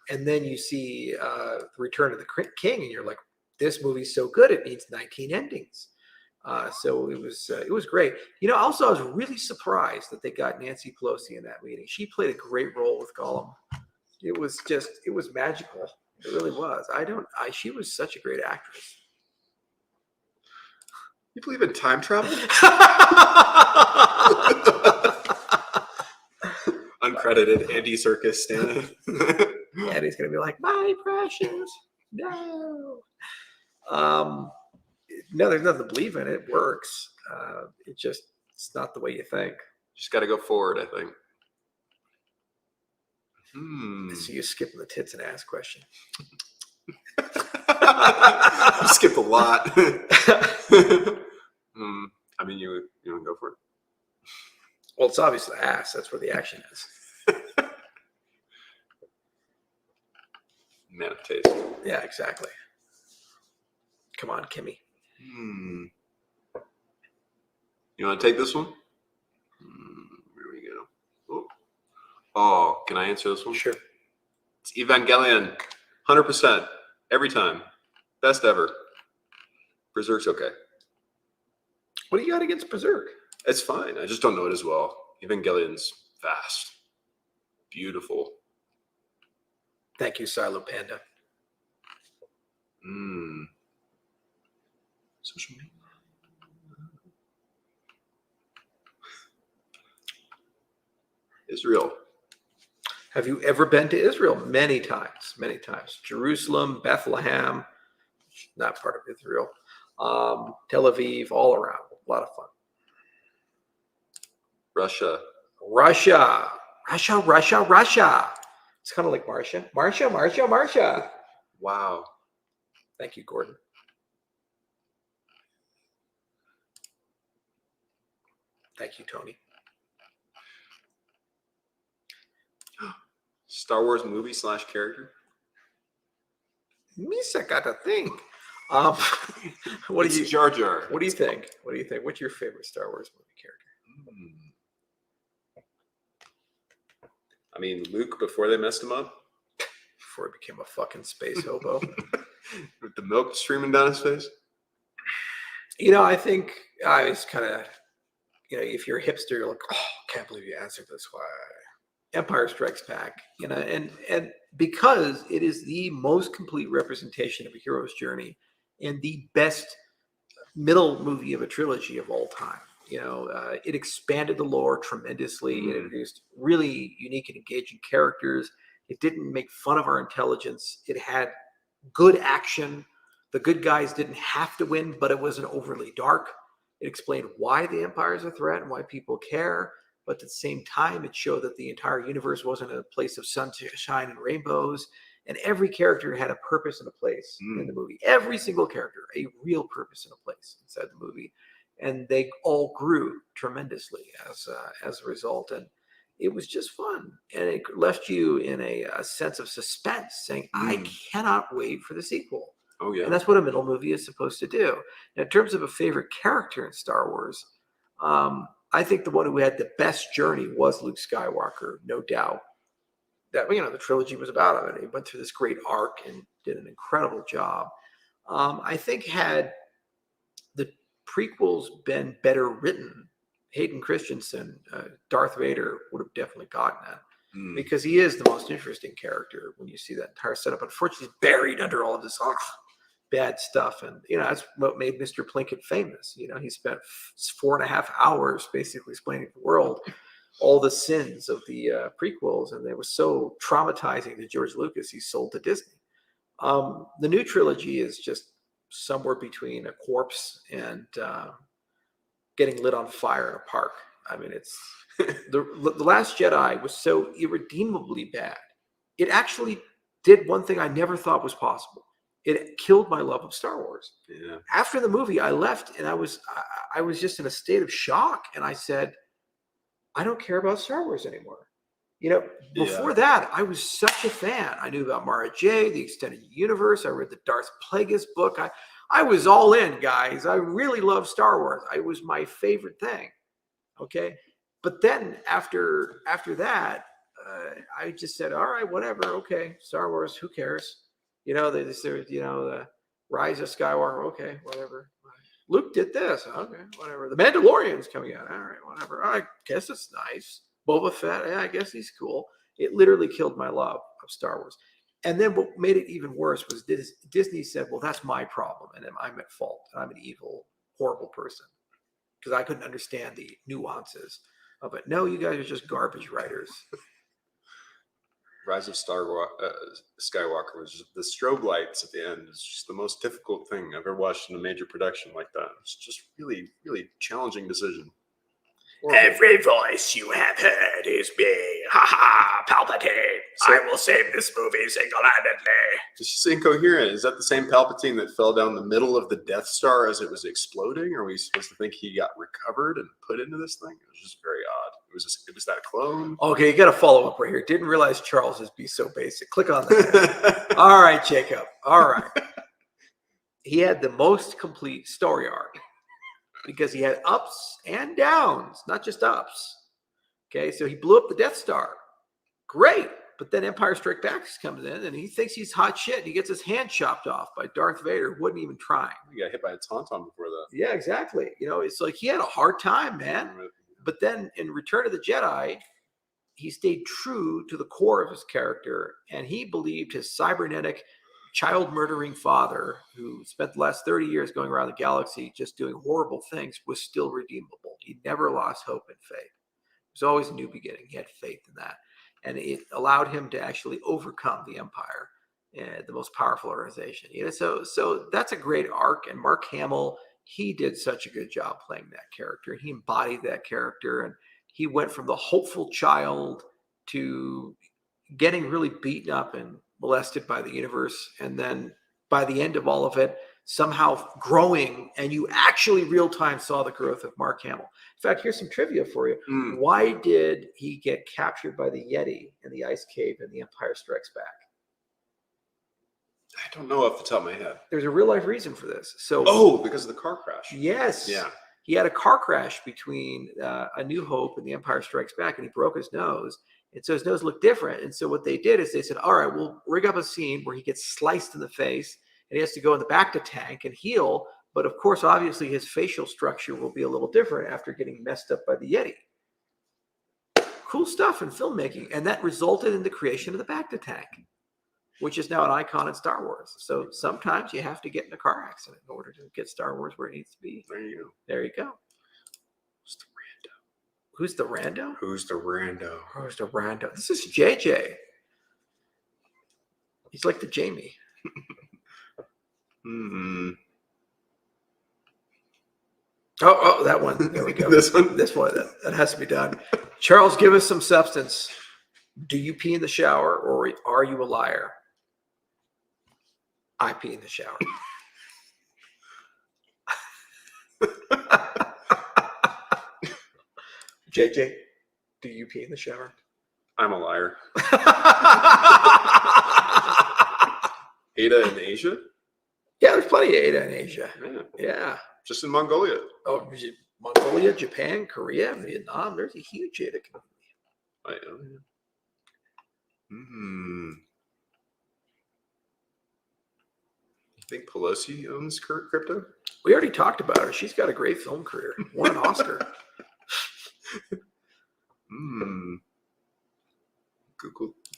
And then you see The Return of the King, and you're like, this movie's so good. It needs 19 endings. So it was great. Also, I was really surprised that they got Nancy Pelosi in that meeting. She played a great role with Gollum. It was magical. It really was. She was such a great actress. You believe in time travel? Uncredited Andy Serkis stand. Andy's gonna be like, my precious. No. No, there's nothing to believe in. It works. It's not the way you think. Just got to go forward, I think. So you're skipping the tits and ass question. You skipped a lot. I mean, you want to go for it? Well, it's obviously ass. That's where the action is. Man of taste. Yeah, exactly. Come on, Kimmy. You want to take this one? Here we go. Oh, can I answer this one? Sure. It's Evangelion. 100%. Every time. Best ever. Berserk's okay. What do you got against Berserk? It's fine. I just don't know it as well. Evangelion's vast, beautiful. Thank you, Silo Panda. Social media. Israel. Have you ever been to Israel? Many times, many times. Jerusalem, Bethlehem, not part of Israel, Tel Aviv, all around. A lot of fun. Russia. Russia. It's kind of like Marsha. Wow. Thank you, Gordon. Thank you, Tony. Star Wars movie / character. Misa got to think. What do you, Jar Jar. What do you think? What do you think? What's your favorite Star Wars movie character? I mean, Luke before they messed him up. Before he became a fucking space hobo. With the milk streaming down his face. I think I was kind of, if you're a hipster, you're like, oh, can't believe you answered this. Why? Empire Strikes Back, and because it is the most complete representation of a hero's journey and the best middle movie of a trilogy of all time. It expanded the lore tremendously. It introduced really unique and engaging characters. It didn't make fun of our intelligence. It had good action. The good guys didn't have to win, but it wasn't overly dark. It explained why the Empire is a threat and why people care. But at the same time, it showed that the entire universe wasn't a place of sunshine and rainbows. And every character had a purpose and a place in the movie. Every single character, a real purpose and a place inside the movie. And they all grew tremendously as a result. And it was just fun. And it left you in a sense of suspense, saying, I cannot wait for the sequel. Oh, yeah. And that's what a middle movie is supposed to do. Now, in terms of a favorite character in Star Wars, I think the one who had the best journey was Luke Skywalker, no doubt. That, the trilogy was about him, and he went through this great arc and did an incredible job. I think had the prequels been better written, Hayden Christensen, Darth Vader, would have definitely gotten that. Because he is the most interesting character when you see that entire setup. Unfortunately, he's buried under all of this bad stuff. And, that's what made Mr. Plinkett famous. He spent 4.5 hours basically explaining to the world all the sins of the prequels. And they were so traumatizing to George Lucas, he sold to Disney. The new trilogy is just somewhere between a corpse and getting lit on fire in a park. I mean, it's the Last Jedi was so irredeemably bad. It actually did one thing I never thought was possible. It killed my love of Star Wars. Yeah. After the movie, I left and I was just in a state of shock. And I said, I don't care about Star Wars anymore. Before that, I was such a fan. I knew about Mara J, the extended universe. I read the Darth Plagueis book. I was all in, guys. I really love Star Wars. It was my favorite thing. Okay. But then after that, I just said, all right, whatever. Okay. Star Wars, who cares? The Rise of Skywalker. Okay, whatever. Luke did this. Okay, whatever. The Mandalorian's coming out. All right, whatever. I guess it's nice. Boba Fett. Yeah, I guess he's cool. It literally killed my love of Star Wars. And then what made it even worse was Disney said, well, that's my problem. And I'm at fault. I'm an evil, horrible person. Because I couldn't understand the nuances of it. No, you guys are just garbage writers. Rise of Skywalker was just, the strobe lights at the end is just the most difficult thing I've ever watched in a major production like that. It's just really, really challenging decision. Horrible. Every voice you have heard is me. Ha ha, Palpatine. So, I will save this movie single-handedly. She's incoherent. Is that the same Palpatine that fell down the middle of the Death Star as it was exploding? Or are we supposed to think he got recovered and put into this thing? It was just very odd. It was that a clone? Okay, you got to follow up right here. Didn't realize Charles is be so basic. Click on that. All right, Jacob. All right. He had the most complete story arc because he had ups and downs, not just ups. Okay, so he blew up the Death Star. Great. But then Empire Strikes Back comes in, and he thinks he's hot shit. And he gets his hand chopped off by Darth Vader, who wasn't even trying. He got hit by a tauntaun before that. Yeah, exactly. It's like he had a hard time, man. But then in Return of the Jedi, he stayed true to the core of his character, and he believed his cybernetic, child-murdering father, who spent the last 30 years going around the galaxy just doing horrible things, was still redeemable. He never lost hope and faith. It was always a new beginning. He had faith in that. And it allowed him to actually overcome the Empire, the most powerful organization. So that's a great arc. And Mark Hamill, he did such a good job playing that character. He embodied that character, and he went from the hopeful child to getting really beaten up and molested by the universe. And then by the end of all of it, somehow growing, and you actually real time saw the growth of Mark Hamill. In fact, here's some trivia for you. Why did he get captured by the Yeti in the ice cave in The Empire Strikes Back? I don't know off the top of my head. There's a real life reason for this. So, because of the car crash. Yes. Yeah. He had a car crash between A New Hope and The Empire Strikes Back, and he broke his nose. And so his nose looked different. And so what they did is they said, all right, we'll rig up a scene where he gets sliced in the face, and he has to go in the back to tank and heal. But of course, obviously, his facial structure will be a little different after getting messed up by the Yeti. Cool stuff in filmmaking. And that resulted in the creation of the back to tank, which is now an icon in Star Wars. So sometimes you have to get in a car accident in order to get Star Wars where it needs to be. There you go. There you go. Who's the rando? Who's the rando? Who's the rando? This is JJ. He's like the Jamie. Oh, that one. There we go. This one? This one. That has to be done. Charles, give us some substance. Do you pee in the shower, or are you a liar? I pee in the shower. JJ, do you pee in the shower? I'm a liar. Ada in Asia? Yeah, there's plenty of Ada in Asia. Yeah. Just in Mongolia. Oh, Mongolia, Japan, Korea, Vietnam. There's a huge Ada community. You think Pelosi owns crypto? We already talked about her. She's got a great film career. Won an Oscar.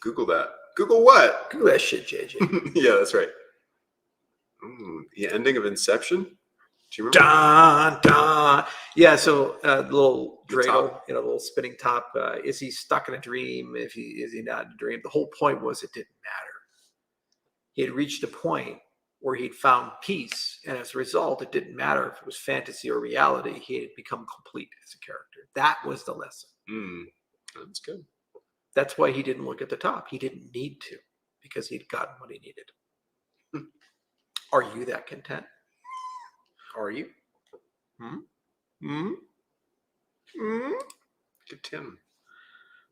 Google that. Google what? Google that shit, JJ. Yeah, that's right. The ending of Inception. Do you remember? Dun, dun. Yeah, so little dreidel, little spinning top. Is he stuck in a dream? Is he not in a dream? The whole point was it didn't matter. He had reached a point where he'd found peace, and as a result, it didn't matter if it was fantasy or reality. He had become complete as a character. That was the lesson. That's good. That's why he didn't look at the top. He didn't need to, because he'd gotten what he needed. Are you that content? Are you? Good Tim.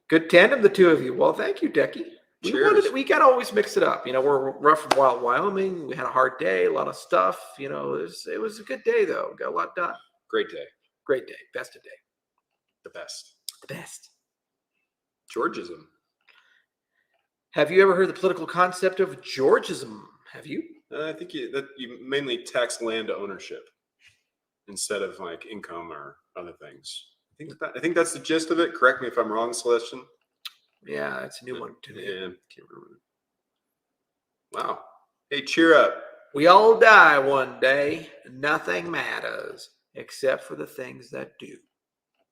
Good tandem, the two of you. Well, thank you, Decky. Cheers. We got to always mix it up. We're rough and wild Wyoming. We had a hard day, a lot of stuff. It was a good day, though. Got a lot done. Great day. Great day. Best of day. The best. The best. Georgism. Have you ever heard the political concept of Georgism? Have you? I think you mainly tax land ownership instead of like income or other things. I think that's the gist of it. Correct me if I'm wrong, Celestian. Yeah, it's a new one to me. Yeah, can't remember. Wow. Hey, cheer up. We all die one day. Nothing matters except for the things that do.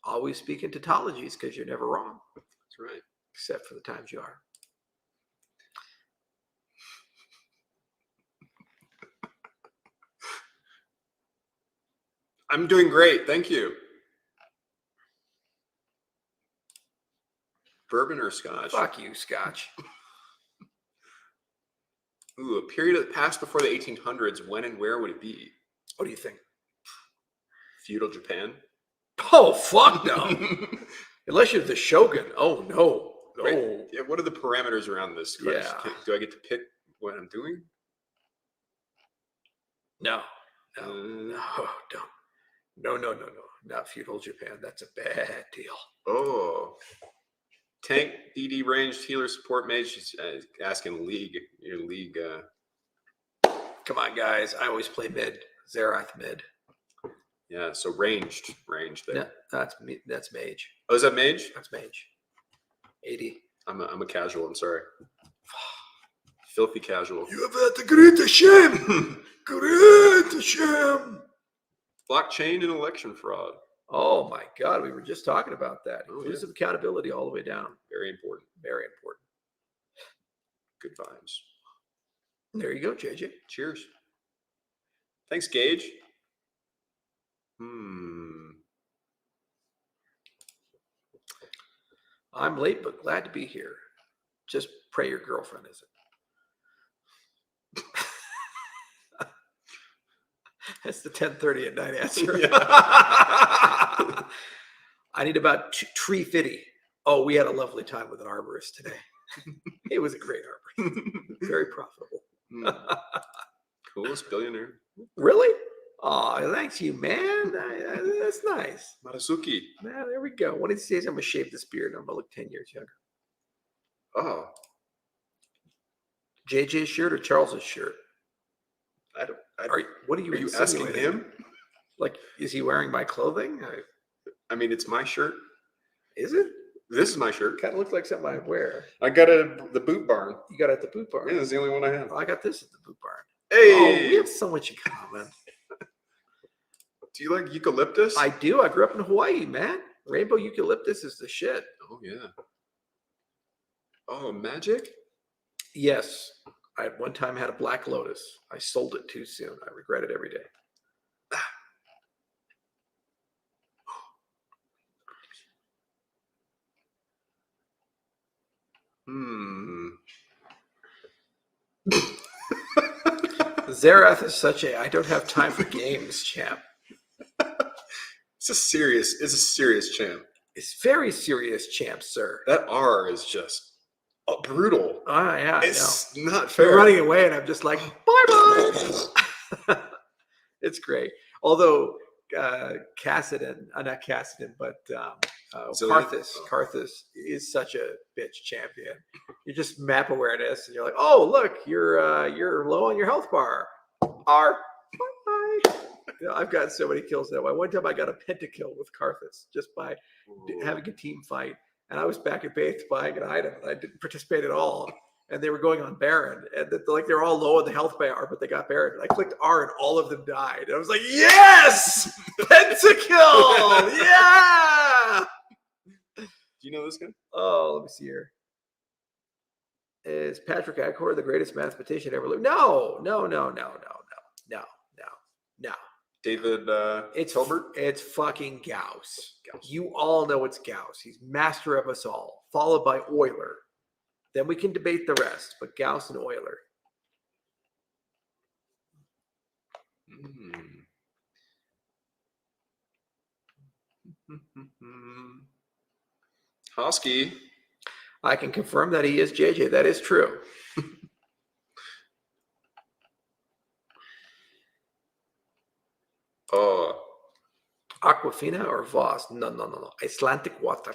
Always speak in tautologies because you're never wrong. That's right. Except for the times you are. I'm doing great. Thank you. Bourbon or scotch? Fuck you, scotch. Ooh, a period that passed before the 1800s. When and where would it be? What do you think? Feudal Japan? Oh, fuck no. Unless you're the shogun. Oh, no. No. Right. Yeah, what are the parameters around this? Yeah. Do I get to pick what I'm doing? No. No, don't. No. Not feudal Japan. That's a bad deal. Oh. Tank, DD, ranged, healer, support, mage. She's asking league. Your league. Come on, guys. I always play mid. Zerath mid. Yeah, so ranged there. Yeah, that's me. That's mage. Oh, is that mage? That's mage. 80. I'm a casual. I'm sorry. Filthy casual. You have had the great Hashem. Great Hashem. Blockchain and election fraud. Oh my God, we were just talking about that. Oh, Inclusive accountability all the way down. Very important. Very important. Good vibes. There you go, JJ. Cheers. Thanks, Gage. I'm late, but glad to be here. Just pray your girlfriend isn't. That's the 10:30 at night answer. Yeah. I need about 350. Oh, we had a lovely time with an arborist today. It was a great arborist. Very profitable. Coolest billionaire. Really? Oh, thanks you, man. That's nice. Marasuki. Man, there we go. One of these days, I'm going to shave this beard and I'm going to look 10 years younger. Oh. JJ's shirt or Charles's shirt? What are you asking insinuating? him? Like, is he wearing my clothing? I mean, it's my shirt. Is it? This is my shirt. Kind of looks like something I'd wear. I got it at the boot barn. You got it at the boot barn? Yeah, it's the only one I have. I got this at the boot barn. Hey! Oh, we have so much in common. Do you like eucalyptus? I do. I grew up in Hawaii, man. Rainbow eucalyptus is the shit. Oh, yeah. Oh, magic? Yes. I at one time had a black lotus. I sold it too soon. I regret it every day. Zerath is such a I don't have time for games champ. It's a serious champ. It's very serious champ, sir. That R is just brutal. Yeah, It's not they're fair. running away, and I'm just like, bye. It's great. Although Cassidon, not Cassidon, but Karthus is such a bitch champion. You just map awareness, and you're like, oh look, you're low on your health bar. R. Bye. You know, I've got so many kills that way. One time I got a pentakill with Karthus just by having a team fight, and I was back at base buying an item, and I didn't participate at all. And they were going on Baron, and they're all low on the health bar, but they got Baron. And I clicked R, and all of them died. And I was like, yes, pentakill, yeah. Do you know this guy? Oh, let me see here. Is Patrick Accord the greatest mathematician ever lived? No. David It's Hilbert? It's fucking Gauss. You all know it's Gauss. He's master of us all, followed by Euler. Then we can debate the rest, but Gauss and Euler. Hosky. I can confirm that he is JJ. That is true. Oh. Aquafina or Voss? No. Icelandic water.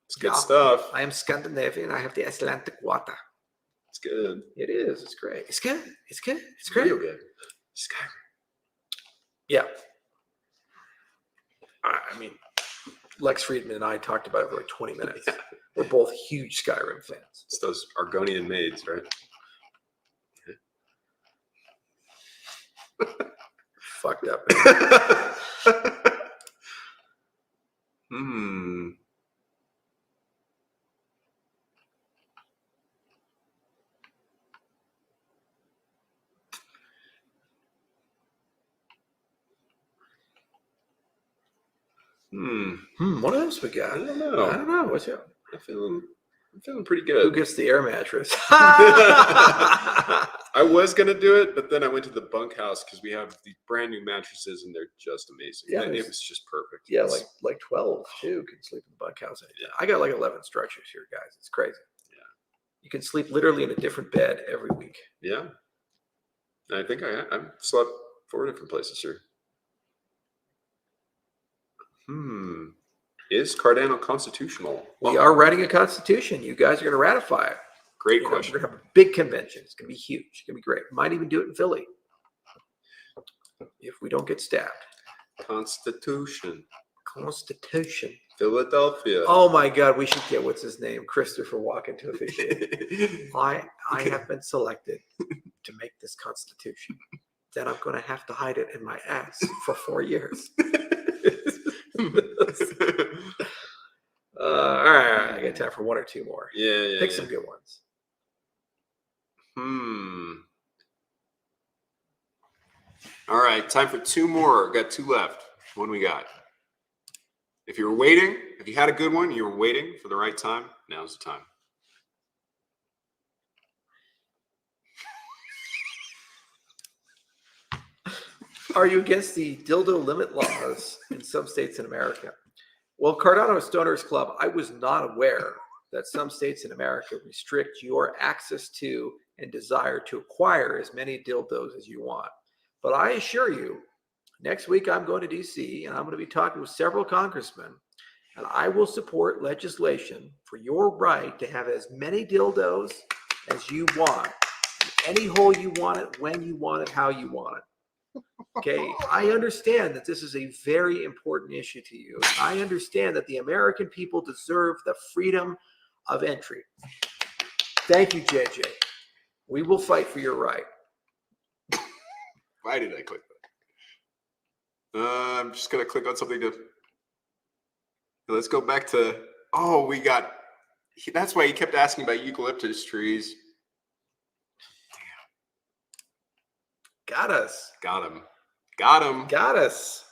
It's good stuff. I am Scandinavian. I have the Icelandic water. It's good. It is. It's great. It's good. It's great. Real good. Skyrim. Yeah. I mean, Lex Friedman and I talked about it for like 20 minutes. Yeah. We're both huge Skyrim fans. It's those Argonian maids, right? Fucked up. What else we got? I don't know. What's up? I'm feeling pretty good. Who gets the air mattress? I was gonna do it, but then I went to the bunkhouse because we have these brand new mattresses and they're just amazing. Yeah, it was just perfect. Yeah, like 12 too can sleep in the bunkhouse. Yeah. I got like 11 structures here, guys. It's crazy. Yeah, you can sleep literally in a different bed every week. Yeah, I think I've slept 4 different places here. Is Cardano constitutional? We are writing a constitution. You guys are going to ratify it. Great We're question. going to have a big convention. It's going to be huge. It's going to be great. Might even do it in Philly if we don't get stabbed. Constitution. Philadelphia. Oh my God, we should get what's his name, Christopher Walken to officiate. I have been selected to make this constitution. Then I'm going to have to hide it in my ass for 4 years. All right, I got time for one or two more. Yeah. Pick some good ones. All right, time for two more. Got two left. One we got. If you were waiting, if you had a good one, you were waiting for the right time, now's the time. Are you against the dildo limit laws in some states in America? Well, Cardano Stoners Club, I was not aware that some states in America restrict your access to and desire to acquire as many dildos as you want. But I assure you, next week I'm going to DC and I'm going to be talking with several congressmen, and I will support legislation for your right to have as many dildos as you want, any hole you want it, when you want it, how you want it. Okay, I understand that this is a very important issue to you. I understand that the American people deserve the freedom of entry. Thank you, JJ. We will fight for your right. Why did I click that? I'm just going to click on something to... Let's go back to... Oh, we got... That's why he kept asking about eucalyptus trees. Got us. Got him. Got him. Got us.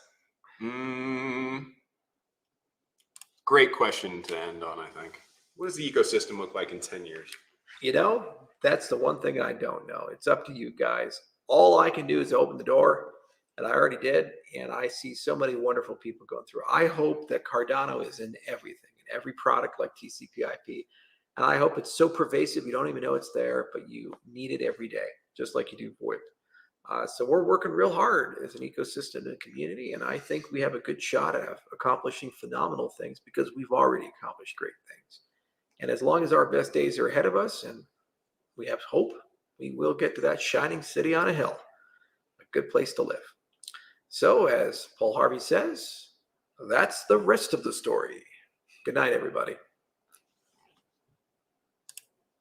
Great question to end on, I think. What does the ecosystem look like in 10 years? You know, that's the one thing I don't know. It's up to you guys. All I can do is open the door, and I already did, and I see so many wonderful people going through. I hope that Cardano is in everything, in every product like TCP/IP, and I hope it's so pervasive you don't even know it's there, but you need it every day, just like you do VoIP. So we're working real hard as an ecosystem and community, and I think we have a good shot at accomplishing phenomenal things because we've already accomplished great things. And as long as our best days are ahead of us and we have hope, we will get to that shining city on a hill, a good place to live. So as Paul Harvey says, that's the rest of the story. Good night, everybody.